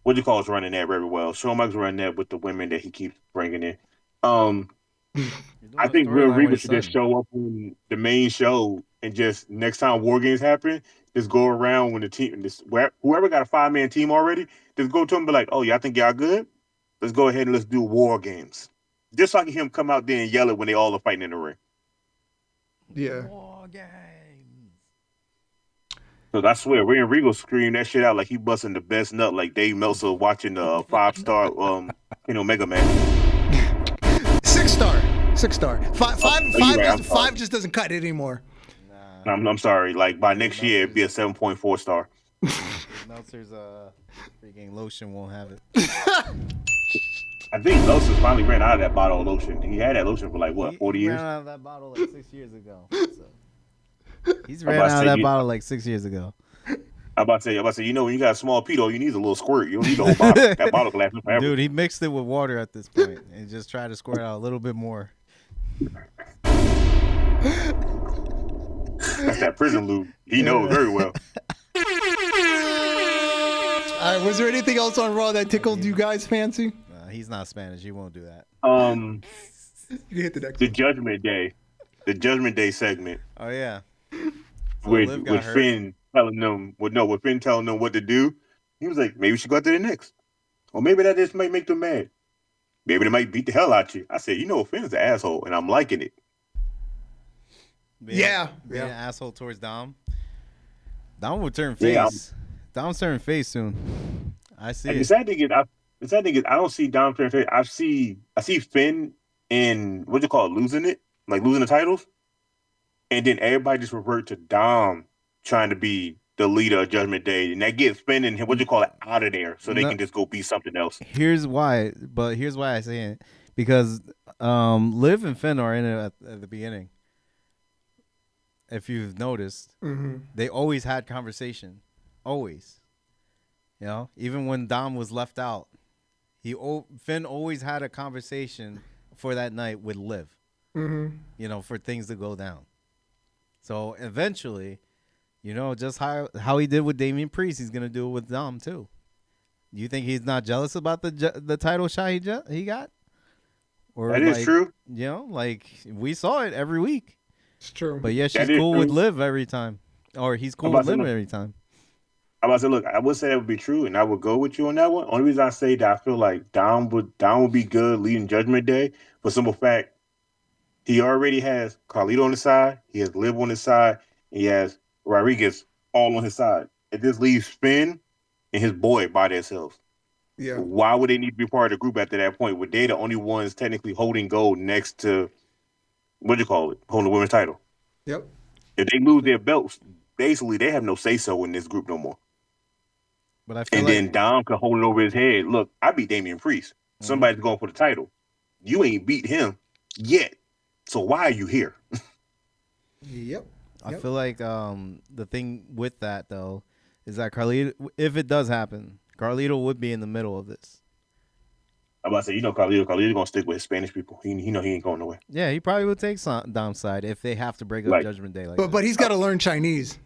what you call is running that very well. Shawn Michaels running that with the women that he keeps bringing in. I think Real Regal should just show up on the main show and just next time War Games happen, just go around when the team, whoever got a 5-man team already, just go to him and be like, "Oh, y'all think y'all good? Let's go ahead and let's do War Games." Just so I can hear him come out there and yell it when they all are fighting in the ring. Yeah. War Games. Because I swear, Ray and Regal screamed that shit out like he busting the best nut, like Dave Meltzer watching the 5-star, Mega Man. 6-star. 6-star. Five Right, just doesn't cut it anymore. Nah. I'm sorry. Like by next year, it'd be a 7.4 star. Meltzer's freaking lotion won't have it. I think Meltzer finally ran out of that bottle of lotion. He had that lotion for like 40 years? He ran out of that bottle like 6 years ago. So. He's ran out of that bottle like 6 years ago. I'm about to say, when you got a small pedo, you need a little squirt. You don't need the whole bottle. That bottle can last forever. Dude, he mixed it with water at this point and just tried to squirt out a little bit more. That's that prison lube. He knows very well. All right, was there anything else on Raw that tickled you guys fancy? He's not Spanish. He won't do that. You hit the next The one. Judgment Day. The Judgment Day segment. Oh, yeah. So With hurt. Finn telling them what to do. He was like, maybe we should go out to the Knicks. Or maybe that just might make them mad. Maybe they might beat the hell out you. I said, Finn's an asshole, and I'm liking it. Being an asshole towards Dom. Dom would turn face. Dom's turning face soon. I see And it. the sad thing is, I don't see Dom turning face. I see Finn in losing it, like losing the titles, and then everybody just revert to Dom trying to be the leader of Judgment Day, and that gets Finn and out of there, so they can just go be something else. Here's why I say it. Because Liv and Finn are in it at the beginning. If you've noticed, they always had conversation. Always. Even when Dom was left out, Finn always had a conversation for that night with Liv. For things to go down. So eventually, just how he did with Damian Priest, he's gonna do it with Dom too. You think he's not jealous about the title shot he got? Or that is true. We saw it every week. It's true. But yeah, she's cool with Liv every time, or he's cool with Liv every time. I'm about to say, look, I would say that would be true, and I would go with you on that one. Only reason I say that I feel like Dom would be good leading Judgment Day, for simple fact, he already has Carlito on his side, he has Liv on his side, and he has Rodriguez all on his side. It just leaves Finn and his boy by themselves. Yeah. Why would they need to be part of the group after that point? Were they the only ones technically holding gold next to holding the women's title? Yep. If they lose their belts, basically they have no say so in this group no more. But I feel and then Dom could hold it over his head. Look, I beat Damian Priest. Somebody's going for the title. You ain't beat him yet. So why are you here? Yep. I feel like the thing with that though is that Carlito, if it does happen, Carlito would be in the middle of this. I'm about to say, Carlito's gonna stick with Spanish people. He ain't going nowhere. Yeah, he probably would take Dom's side if they have to break up Judgment Day. But he's got to learn Chinese.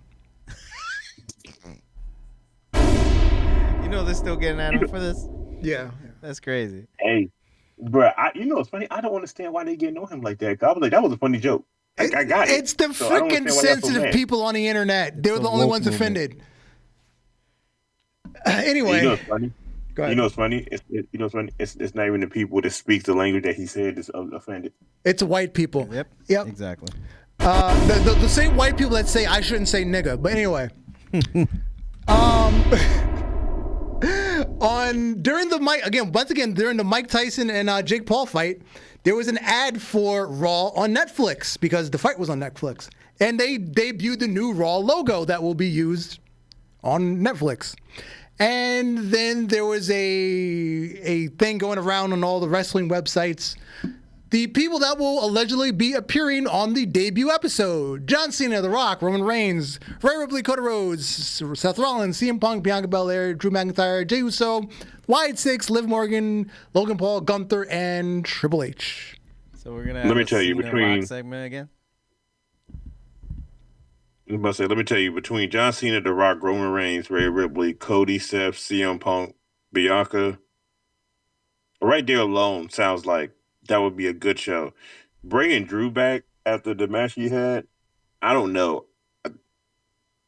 They're still getting at him for this. Yeah. That's crazy. Hey, bro, it's funny. I don't understand why they getting on him like that. I was like, that was a funny joke. I got it. It's the freaking sensitive people on the internet. They were the only ones offended. Anyway. You know what's funny? Go ahead. You know what's funny? It's funny? It's not even the people that speak the language that he said is offended. It's white people. Yep. Exactly. The same white people that say I shouldn't say nigga. But anyway. During the Mike Tyson and Jake Paul fight, there was an ad for Raw on Netflix because the fight was on Netflix, and they debuted the new Raw logo that will be used on Netflix. And then there was a thing going around on all the wrestling websites. The people that will allegedly be appearing on the debut episode: John Cena, The Rock, Roman Reigns, Rhea Ripley, Cody Rhodes, Seth Rollins, CM Punk, Bianca Belair, Drew McIntyre, Jey Uso, Wyatt Six, Liv Morgan, Logan Paul, Gunther, and Triple H. So we're gonna have a Cena Rock segment again. Let me tell you, between John Cena, The Rock, Roman Reigns, Rhea Ripley, Cody, Seth, CM Punk, Bianca, right there alone sounds like that would be a good show. Bringing Drew back after the match he had, I don't know.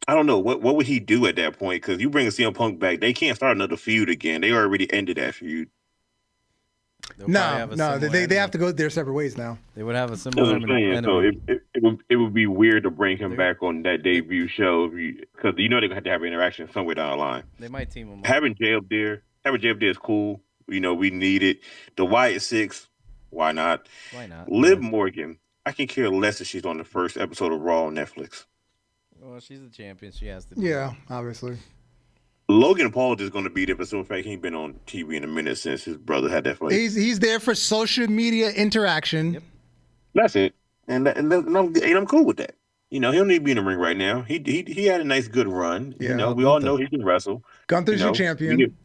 What would he do at that point? Because you bring a CM Punk back, they can't start another feud again. They already ended that feud. No, they have to go their separate ways now. They would have a similar ending. So it would be weird to bring him back on that debut show because they're going to have to have interaction somewhere down the line. They might team him up. Having Jay up there is cool. We need it. The Wyatt Six, why not? Why not? Liv Morgan, I can care less if she's on the first episode of Raw on Netflix. Well, she's the champion. She has to be. Yeah, obviously. Logan Paul is going to be there, but in fact, he ain't been on TV in a minute since his brother had that fight. He's there for social media interaction. Yep. That's it. And I'm cool with that. he don't need to be in the ring right now. He had a nice, good run. Yeah. We all know he can wrestle. Gunther's your champion.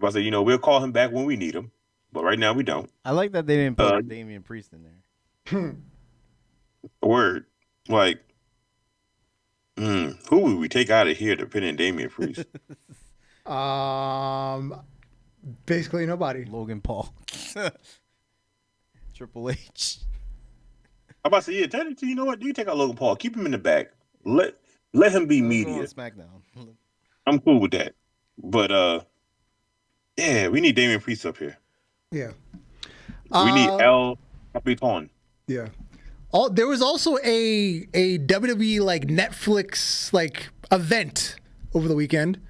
I say, we'll call him back when we need him, but right now we don't. I like that they didn't put Damian Priest in there. Word, like, who would we take out of here to pin in Damian Priest? Basically nobody. Logan Paul, Triple H. I'm about to say, technically, you know what? You take out Logan Paul, keep him in the back, let him be media. SmackDown. I'm cool with that, but yeah, we need Damian Priest up here. Yeah. We need El Capitan. Yeah. There was also a WWE like Netflix like event over the weekend.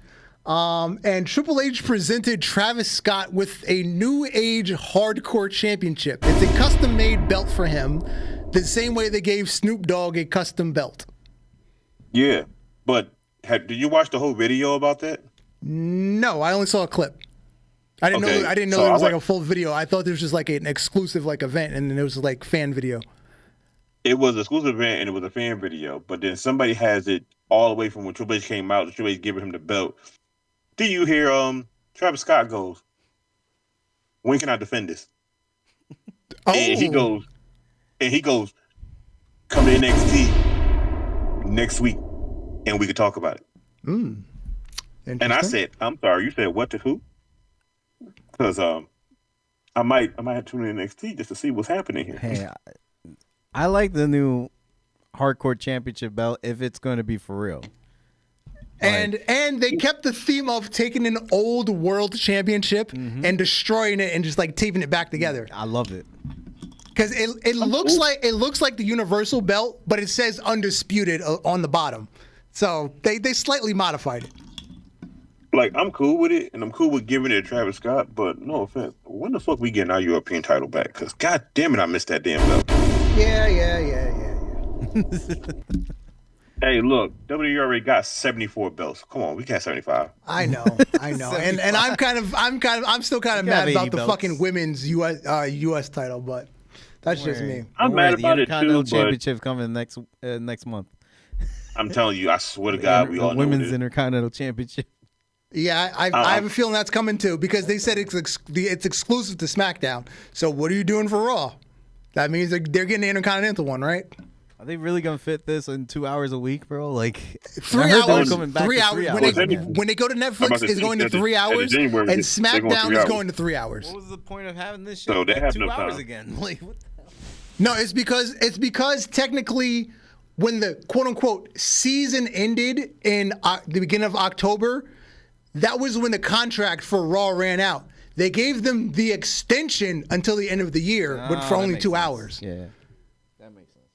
And Triple H presented Travis Scott with a new age hardcore championship. It's a custom made belt for him, the same way they gave Snoop Dogg a custom belt. Yeah, but did you watch the whole video about that? No, I only saw a clip. I didn't know so there was like a full video. I thought there was just like an exclusive like event, and then it was like fan video. It was an exclusive event, and it was a fan video. But then somebody has it all the way from when Triple H came out. Triple H giving him the belt. Do you hear Travis Scott goes, when can I defend this? And he goes, come to NXT next week, and we could talk about it. And I said, I'm sorry, you said what to who? Because I might have to tune in NXT just to see what's happening here. Hey, I like the new hardcore championship belt if it's going to be for real. And they kept the theme of taking an old world championship and destroying it and just like taping it back together. I love it. Because it looks like the universal belt, but it says undisputed on the bottom. So they slightly modified it. Like, I'm cool with it, and I'm cool with giving it to Travis Scott, but no offense, when the fuck we getting our European title back? Because god damn it, I missed that damn belt. Yeah. Hey, look, WWE already got 74 belts. Come on, we got 75. I know. and I'm still kind of mad about the fucking women's US title, but that's just me. I'm mad about it too, but Championship coming next month. I'm telling you, I swear to God, we all know Women's Intercontinental Championship. Yeah, I have a feeling that's coming too because they said it's exclusive to SmackDown. So what are you doing for Raw? That means they're getting the Intercontinental one, right? Are they really gonna fit this in 2 hours a week, bro? Like 3 hours. 3 hours. When they go to Netflix, it's going to 3 hours, and SmackDown is going to 3 hours. What was the point of having this So show they have 2 no hours time. again? Like, what the hell? No, it's because technically, when the quote unquote season ended in the beginning of October, that was when the contract for Raw ran out. They gave them the extension until the end of the year, but for only 2 hours. Yeah, that makes sense.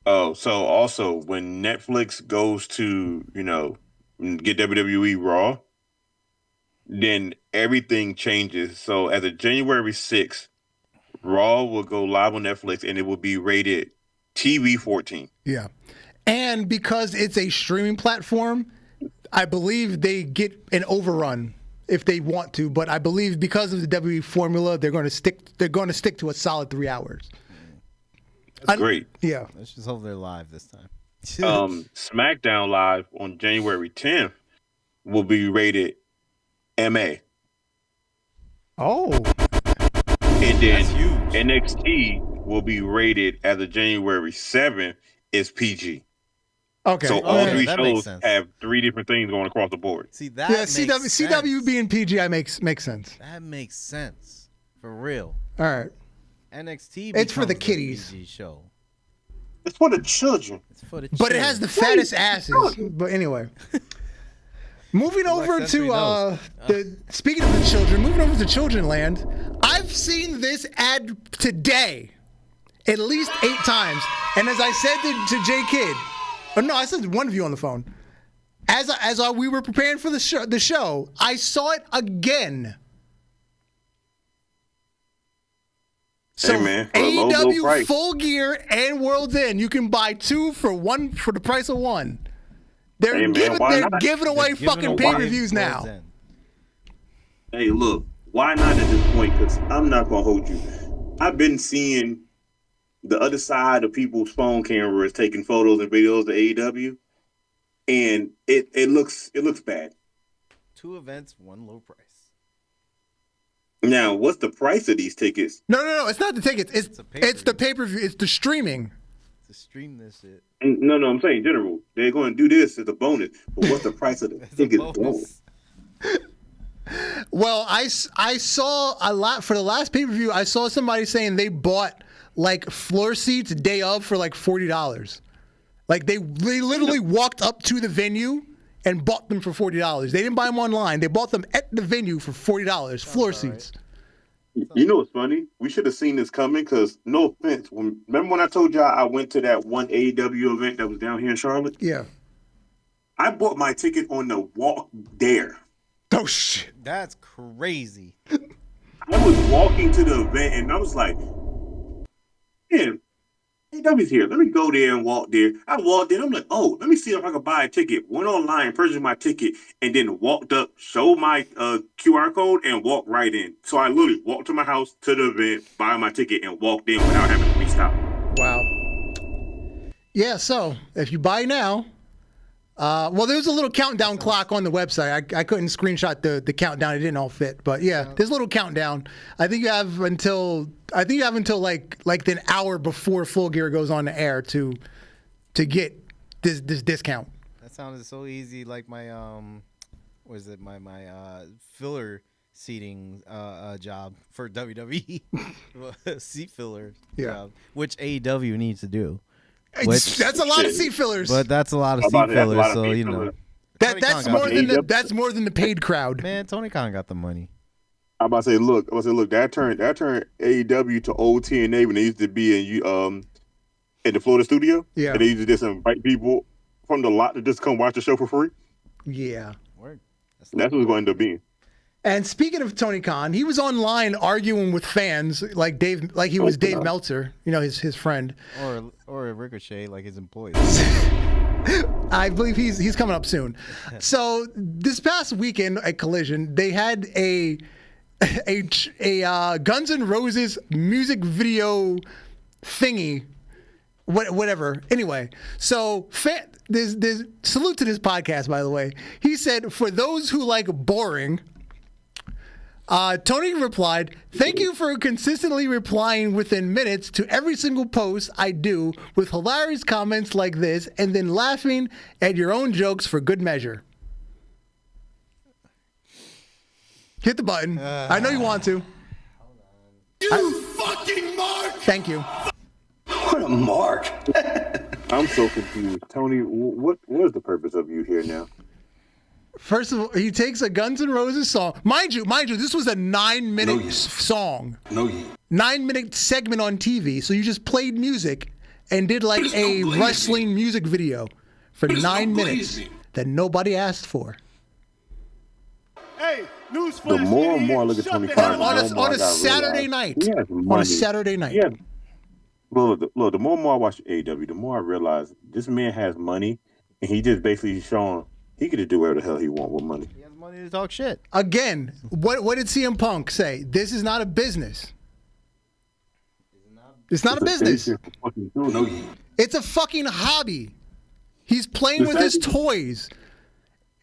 Oh, so also when Netflix goes to, get WWE Raw, then everything changes. So as of January 6th, Raw will go live on Netflix and it will be rated TV 14. Yeah. And because it's a streaming platform, I believe they get an overrun if they want to, but I believe because of the WWE formula, they're going to stick to a solid 3 hours. That's great. Yeah. Let's just hope they're live this time. SmackDown Live on January 10th will be rated MA. Oh. And then NXT will be rated as of January 7th is PG. Okay. So all three that shows have 3 different things going across the board. See that? Yeah, makes CW being PG makes sense. That makes sense for real. All right. NXT. It's for the becomes kiddies. PG show. It's for the children. It's for the But it children. has the fattest asses. But anyway. Moving over to speaking of the children, moving over to Children Land. I've seen this ad today at least 8 times. And as I said to J Kidd, I said one of you on the phone. As we were preparing for the show, I saw it again. So hey man, for a low AEW price. Full Gear and World's End, you can buy 2 for the price of 1. They're giving away fucking pay-per-views now. Hey, look, why not at this point? Because I'm not gonna hold you. I've been seeing the other side of people's phone cameras taking photos and videos of AEW, and it looks bad. 2 events, 1 low price. Now, what's the price of these tickets? No. It's not the tickets. It's the pay-per-view. It's the streaming. To stream this shit. No, I'm saying in general. They're going to do this as a bonus. But what's the price of the tickets? Well, I saw a lot for the last pay-per-view. I saw somebody saying they bought like floor seats day of for like $40. Like they literally walked up to the venue and bought them for $40. They didn't buy them online. They bought them at the venue for $40, floor seats. You know what's funny? We should have seen this coming because, no offense, remember when I told y'all I went to that one AEW event that was down here in Charlotte? Yeah. I bought my ticket on the walk there. Oh, shit. That's crazy. I was walking to the event and I was like, man, AEW's here. Let me go there and walk there. I walked in. I'm like, oh, let me see if I can buy a ticket. Went online, purchased my ticket, and then walked up, showed my QR code, and walked right in. So I literally walked to my house, to the event, buy my ticket, and walked in without having to be stopped. Wow. Yeah, so if you buy now, well, there's a little countdown clock on the website. I couldn't screenshot the countdown; it didn't all fit. But yeah, there's a little countdown. I think you have until like an hour before Full Gear goes on the air to get this discount. That sounded so easy. Like my my filler seating job for WWE, seat filler job, which AEW needs to do. That's a lot of seat fillers. But that's a lot of seat fillers, so you know. That's more than the paid crowd. Man, Tony Khan got the money. I'm about to say, look, that turned AEW to old TNA when they used to be in the Florida studio. Yeah. And they used to just invite people from the lot to just come watch the show for free. Yeah. Word. That's what it's going to be. And speaking of Tony Khan, he was online arguing with fans like he was Dave Meltzer, his friend. Or Ricochet, like his employees. I believe he's coming up soon. So this past weekend at Collision, they had a Guns N' Roses music video thingy, whatever. Anyway, so there's salute to this podcast, by the way. He said, for those who like boring. Tony replied, "Thank you for consistently replying within minutes to every single post I do with hilarious comments like this and then laughing at your own jokes for good measure." Hit the button. I know you want to. You fucking mark! Thank you. What a mark. I'm so confused. Tony, what is the purpose of you here now? First of all, he takes a Guns N' Roses song. Mind you, this was a 9-minute song. 9-minute segment on TV. So you just played music and did like a wrestling music video for 9 minutes that nobody asked for. Hey, newsflash. The more and more I look at Tony Khan, On a Saturday night. On a Saturday night. Yeah. Look, the more and more I watch AEW, the more I realize this man has money, and he just basically showing he could do whatever the hell he want with money. He has money to talk shit. Again, what did CM Punk say? This is not a business. It's not a business. It's a fucking hobby. He's playing with his toys.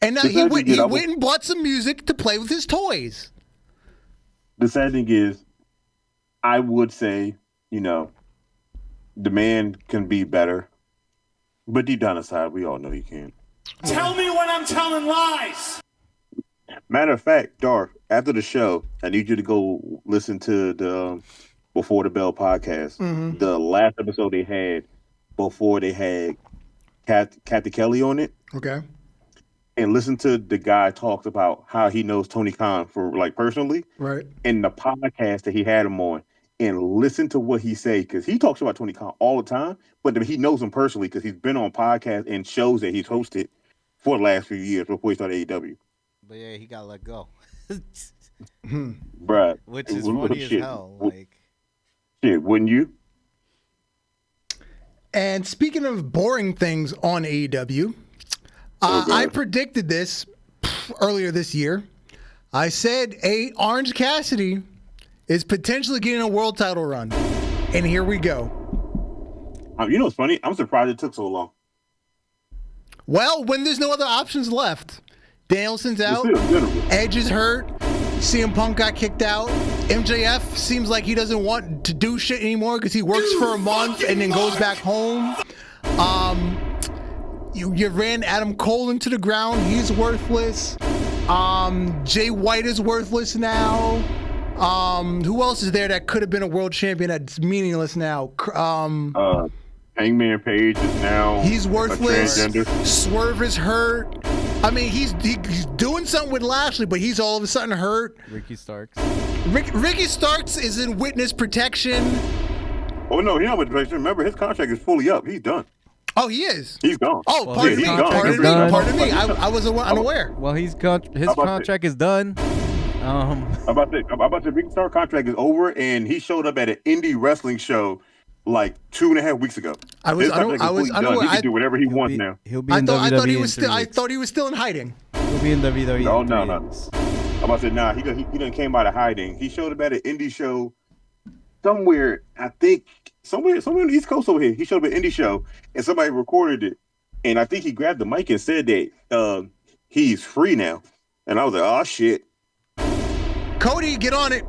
And now he went and bought some music to play with his toys. The sad thing is, I would say, the man can be better. But deep down inside, we all know he can't. Tell me when I'm telling lies. Matter of fact, Darth, after the show, I need you to go listen to the Before the Bell podcast. Mm-hmm. The last episode they had before they had Kathy Kelly on it. Okay. And listen to the guy talks about how he knows Tony Khan for personally. Right. And the podcast that he had him on. And listen to what he say, because he talks about Tony Khan all the time, but he knows him personally because he's been on podcasts and shows that he's hosted for the last few years before he started AEW. But yeah, he got let go. Bruh. Which is funny as hell. Shit, wouldn't you? And speaking of boring things on AEW, I predicted this earlier this year. I said Orange Cassidy is potentially getting a world title run. And here we go. You know what's funny? I'm surprised it took so long. Well, when there's no other options left, Danielson's out, It's Edge is hurt, CM Punk got kicked out, MJF seems like he doesn't want to do shit anymore because he works for a month and then goes back home. You ran Adam Cole into the ground. He's worthless. Jay White is worthless now. Who else is there that could have been a world champion that's meaningless now? Hangman Page is now he's worthless. A transgender. Swerve is hurt. I mean, he's doing something with Lashley, but he's all of a sudden hurt. Ricky Starks. Ricky Starks is in witness protection. Oh no, he's not with protection. Remember, his contract is fully up. He's done. Oh, he is. He's gone. Oh, Well, pardon his me. contract Pardon is me. done. Pardon me. I was unaware. Well, his about contract is done. I'm about to say, Ricky Starks' contract is over, and he showed up at an indie wrestling show like 2.5 weeks ago. I was unaware. He can do whatever he wants now. He'll be I in thought WWE he in was 3 still. I weeks. thought he was still in hiding. He'll be in WWE. No, in no, 3 no. weeks. I'm about to say, nah, he done came out of hiding. He showed up at an indie show somewhere, I think, somewhere on the East Coast over here. He showed up at an indie show, and somebody recorded it. And I think he grabbed the mic and said that he's free now. And I was like, oh, shit. Cody, get on it.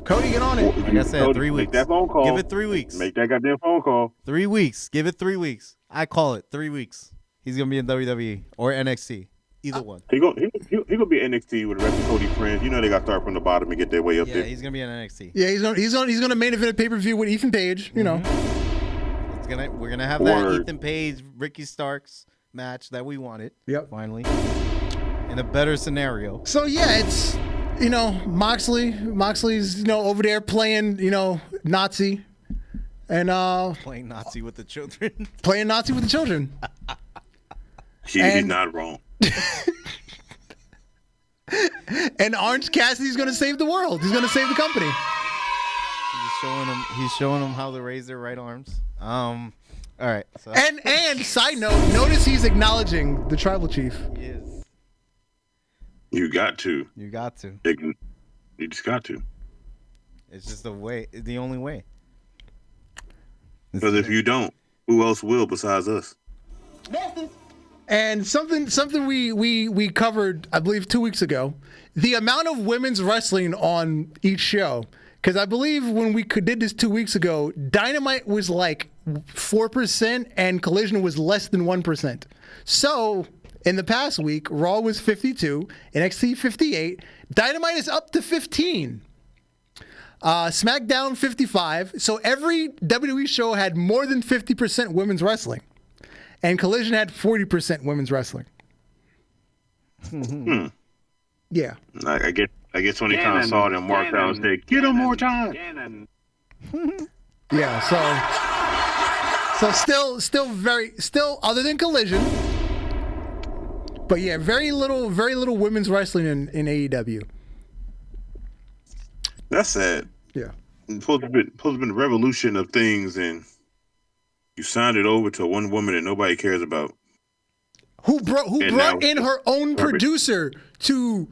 Cody, get on it. Like I said, 3 weeks. Make that phone call. Give it 3 weeks. Make that goddamn phone call. 3 weeks. Give it 3 weeks. I call it 3 weeks. He's gonna be in WWE or NXT. Either one. He gonna be NXT with the rest of Cody's friends. You know they got to start from the bottom and get their way up Yeah, there. he's gonna be in NXT. Yeah, he's gonna main event a pay-per-view with Ethan Page. You know. We're gonna have that Word. Ethan Page, Ricky Starks match that we wanted. Yep. Finally, in a better scenario. So yeah, it's Moxley's over there playing Nazi, and Playing Nazi with the children. playing Nazi with the children. He's not wrong. And Orange Cassidy's gonna save the world. He's gonna save the company. He's showing them how to raise their right arms. All right. So And side note, notice he's acknowledging the tribal chief. he is. You got to. You got to. You just got to. It's just the way. It's the only way. Because if you don't, who else will besides us? And something we covered, I believe, 2 weeks ago, the amount of women's wrestling on each show. Because I believe when we did this 2 weeks ago, Dynamite was like 4% and Collision was less than 1%. So in the past week, Raw was 52, NXT 58, Dynamite is up to 15. SmackDown 55. So every WWE show had more than 50% women's wrestling. And Collision had 40% women's wrestling. Yeah. I guess when he kind of saw them marked out and said, "Get him more time." Yeah. So still other than Collision. But yeah, very little women's wrestling in AEW. That's sad. Yeah. It's supposed to have been a revolution of things, and you signed it over to one woman that nobody cares about. Who brought in her own producer to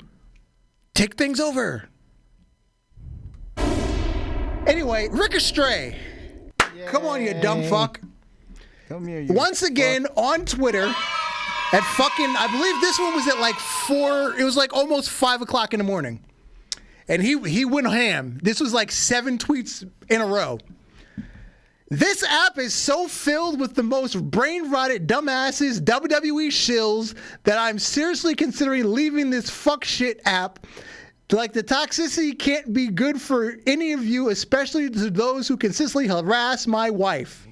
take things over. Anyway, Ricochet. Yay. Come on, you dumb fuck. Come here, you Once again on Twitter at fucking, I believe this one was at like 4, it was like almost 5 o'clock in the morning. And he went ham. This was like 7 tweets in a row. This app is so filled with the most brain-rotted dumbasses, WWE shills, that I'm seriously considering leaving this fuck shit app. Like, the toxicity can't be good for any of you, especially to those who consistently harass my wife.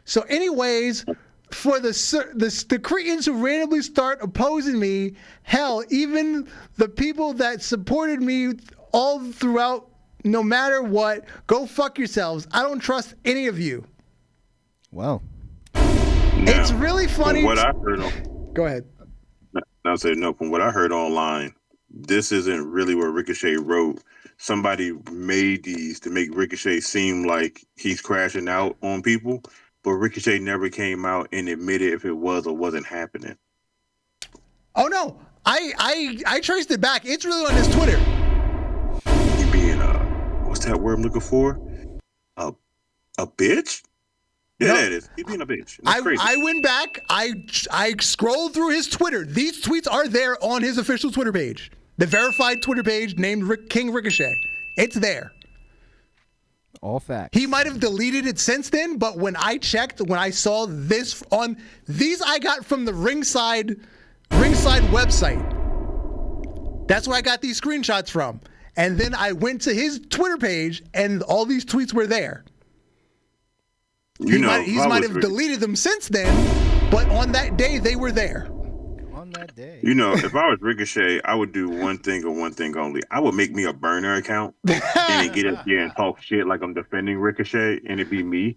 So anyways, for the cretins who randomly start opposing me, hell, even the people that supported me all throughout, no matter what, go fuck yourselves. I don't trust any of you. Wow. It's really funny. From what I heard Go ahead. From what I heard online, this isn't really what Ricochet wrote. Somebody made these to make Ricochet seem like he's crashing out on people, but Ricochet never came out and admitted if it was or wasn't happening. Oh no, I traced it back. It's really on his Twitter. He being what's that word I'm looking for? A bitch? Yeah, No. it is. He's being a bitch. That's crazy. I went back. I scrolled through his Twitter. These tweets are there on his official Twitter page. The verified Twitter page named King Ricochet. It's there. All facts. He might have deleted it since then, but when I checked, when I saw this on these, I got from the Ringside website. That's where I got these screenshots from. And then I went to his Twitter page, and all these tweets were there. He might have deleted them since then, but on that day they were there. On that day. You know, if I was Ricochet, I would do one thing and one thing only. I would make me a burner account and then get up there and talk shit like I'm defending Ricochet, and it'd be me.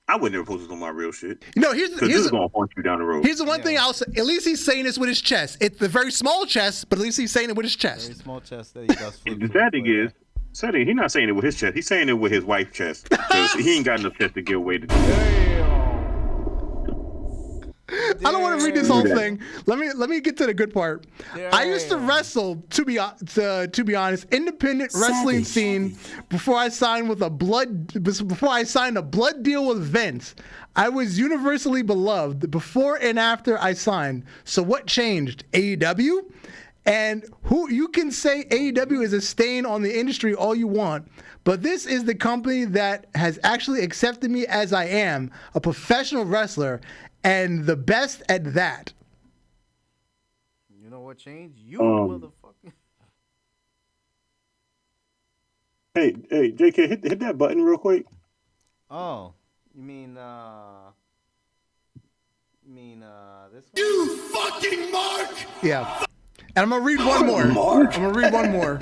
I would never post this on my real shit. No, This is gonna haunt you down the road. here's the one thing I'll say. At least he's saying this with his chest. It's the very small chest, but at least he's saying it with his chest. Very small chest that he does flip. The sad thing is, he's not saying it with his chest. He's saying it with his wife's chest. Because he ain't got enough chest to give away to do that. I don't want to read this whole thing. Let me get to the good part. I used to wrestle, to be honest, independent wrestling scene before I signed a blood deal with Vince. I was universally beloved before and after I signed. So what changed? AEW? And who you can say AEW is a stain on the industry all you want, but this is the company that has actually accepted me as I am, a professional wrestler, and the best at that. You know what changed? You motherfucker. Hey, JK, hit that button real quick. Oh, you mean this one? You fucking Mark! Yeah. And I'm gonna read one more.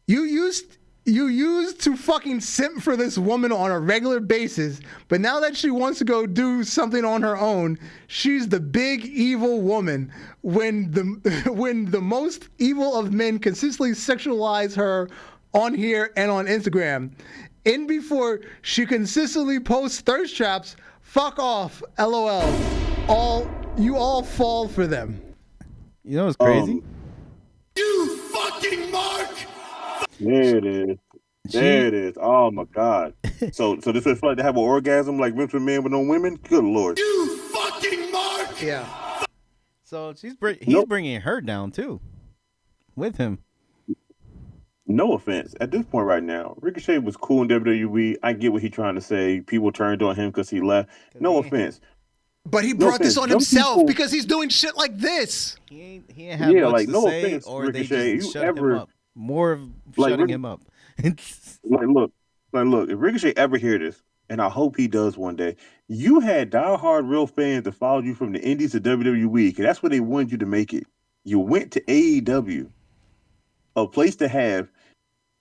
You used to fucking simp for this woman on a regular basis, but now that she wants to go do something on her own, she's the big evil woman. When the most evil of men consistently sexualize her on here and on Instagram. In before she consistently posts thirst traps, fuck off, LOL. You all fall for them. You know what's crazy? You fucking Mark! There it is. There it is. Oh my God. So this is like to have an orgasm like Vince McMahon with no women? Good Lord. You fucking Mark! Yeah. So he's bringing her down too, with him. No offense. At this point right now, Ricochet was cool in WWE. I get what he's trying to say. People turned on him because he left. No offense. But he brought this on himself because he's doing shit like this. He ain't have much to say, offense, or Ricochet, they just shut him up. More of shutting him up. Look, if Ricochet ever hear this, and I hope he does one day, you had diehard real fans that followed you from the Indies to WWE, because that's where they wanted you to make it. You went to AEW, a place to have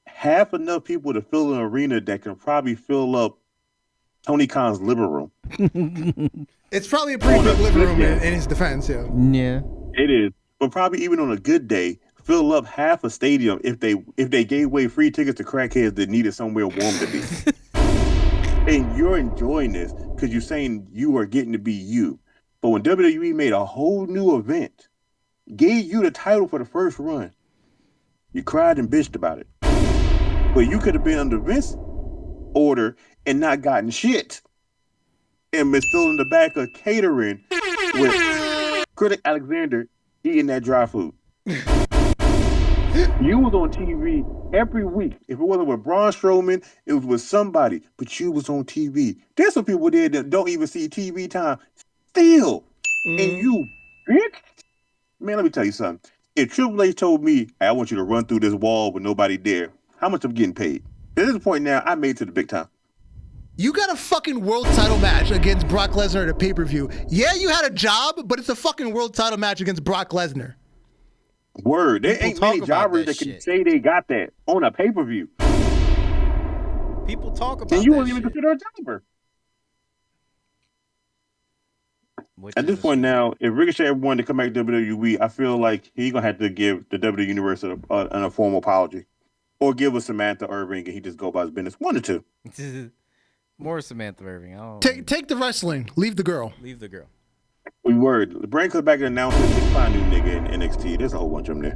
half enough people to fill an arena that can probably fill up Tony Khan's living room. It's probably a pretty big living room in his defense, yeah. Yeah. It is. But probably even on a good day, fill up half a stadium if they gave away free tickets to crackheads that needed somewhere warm to be. And you're enjoying this because you're saying you are getting to be you. But when WWE made a whole new event, gave you the title for the first run, you cried and bitched about it. But you could have been under Vince's order and not gotten shit. And been still in the back of catering with Critic Alexander eating that dry food. You was on TV every week. If it wasn't with Braun Strowman, it was with somebody. But you was on TV. There's some people there that don't even see TV time still. And you, bitch. Man, let me tell you something. If Triple H told me, hey, I want you to run through this wall with nobody there, how much I'm getting paid? At this point now, I made it to the big time. You got a fucking world title match against Brock Lesnar at a pay-per-view. Yeah, you had a job, but it's a fucking world title match against Brock Lesnar. Word. There ain't many jobbers that can say they got that on a pay-per-view. People talk about and you that wouldn't even shit. consider a jobber. At this point now, if Ricochet ever wanted to come back to WWE, I feel like he's going to have to give the WWE Universe a formal apology. Or give us Samantha Irving and he just go about his business. One or two. More Samantha Irving. Take the wrestling. Leave the girl. Leave the girl. We word. The brain comes back and announces he find a new nigga in NXT. There's a whole bunch of them there.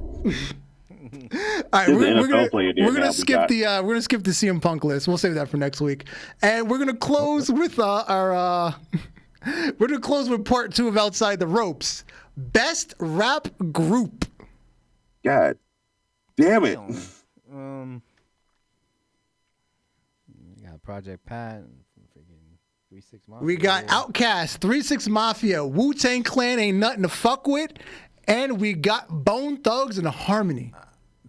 right, There's we're an gonna NFL player there we're gonna now, skip the CM Punk list. We'll save that for next week, and we're gonna close with our we're gonna close with part 2 of Outside the Ropes. Best rap group. God damn it. We got Project Pat, freaking 3-6 Mafia. We got Outkast, 3-6 Mafia, Wu-Tang Clan ain't nothing to fuck with, and we got Bone Thugs and Harmony.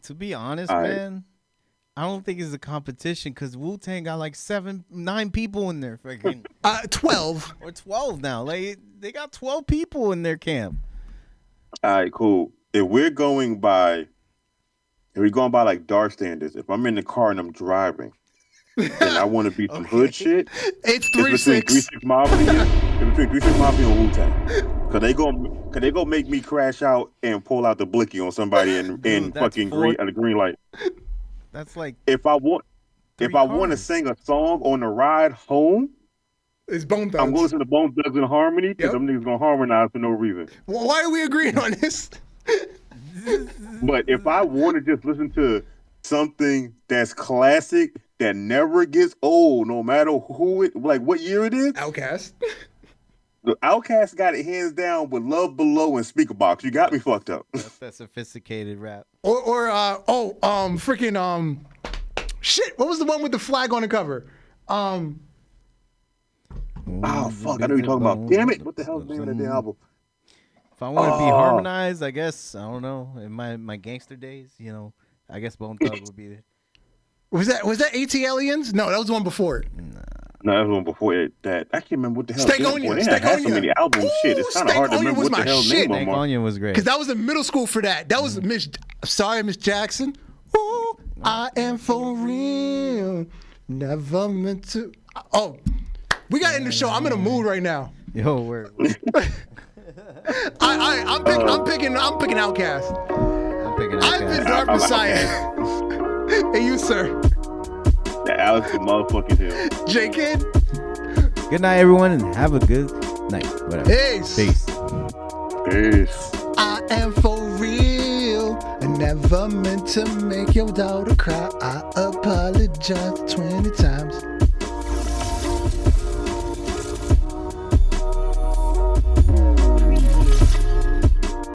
To be honest, man, I don't think it's a competition because Wu-Tang got like 9 people in there. Freaking 12 or 12 now. Like they got 12 people in their camp. All right, cool. If we're going by like dark standards, if I'm in the car and I'm driving and I want to be some hood shit, it's between 3-6 Mafia, it's between 3-6 Mafia and Wu-Tang. Cause they go make me crash out and pull out the blicky on somebody in fucking green light. That's like if I want to sing a song on the ride home, it's Bone Thugs. I'm going to listen to Bone Thugs and Harmony because them niggas gonna harmonize for no reason. Well, why are we agreeing on this? But if I want to just listen to something that's classic that never gets old, no matter what year it is, Outkast. The Outkast got it hands down with Love Below and Speaker Box. You got me fucked up. That's that sophisticated rap. Shit. What was the one with the flag on the cover? Oh fuck! I know you're talking about. Damn it! What the hell is the name of that album? If I want to be harmonized, I guess I don't know. In my gangster days, I guess Bone Thugs would be there. Was that AT Aliens? No, that was the one before it. No, that was one before it. That I can't remember what the hell. Steak-Onion. They had so many albums. Shit, it's kind of hard to remember what the hell name Steak Onion was great. Because that was in middle school for that. That was Miss Jackson. Ooh, I am for real. Never meant to. Oh, we got to end the show. I'm in a mood right now. Yo, where? I'm picking Outkast. I'm picking Outkast. I've been Dark Messiah. Hey, you, sir. The Alex the motherfucking Hill. J-Kid. Good night, everyone, and have a good night. Whatever. Peace. Peace. I am for real. I never meant to make your daughter cry. I apologize 20 times.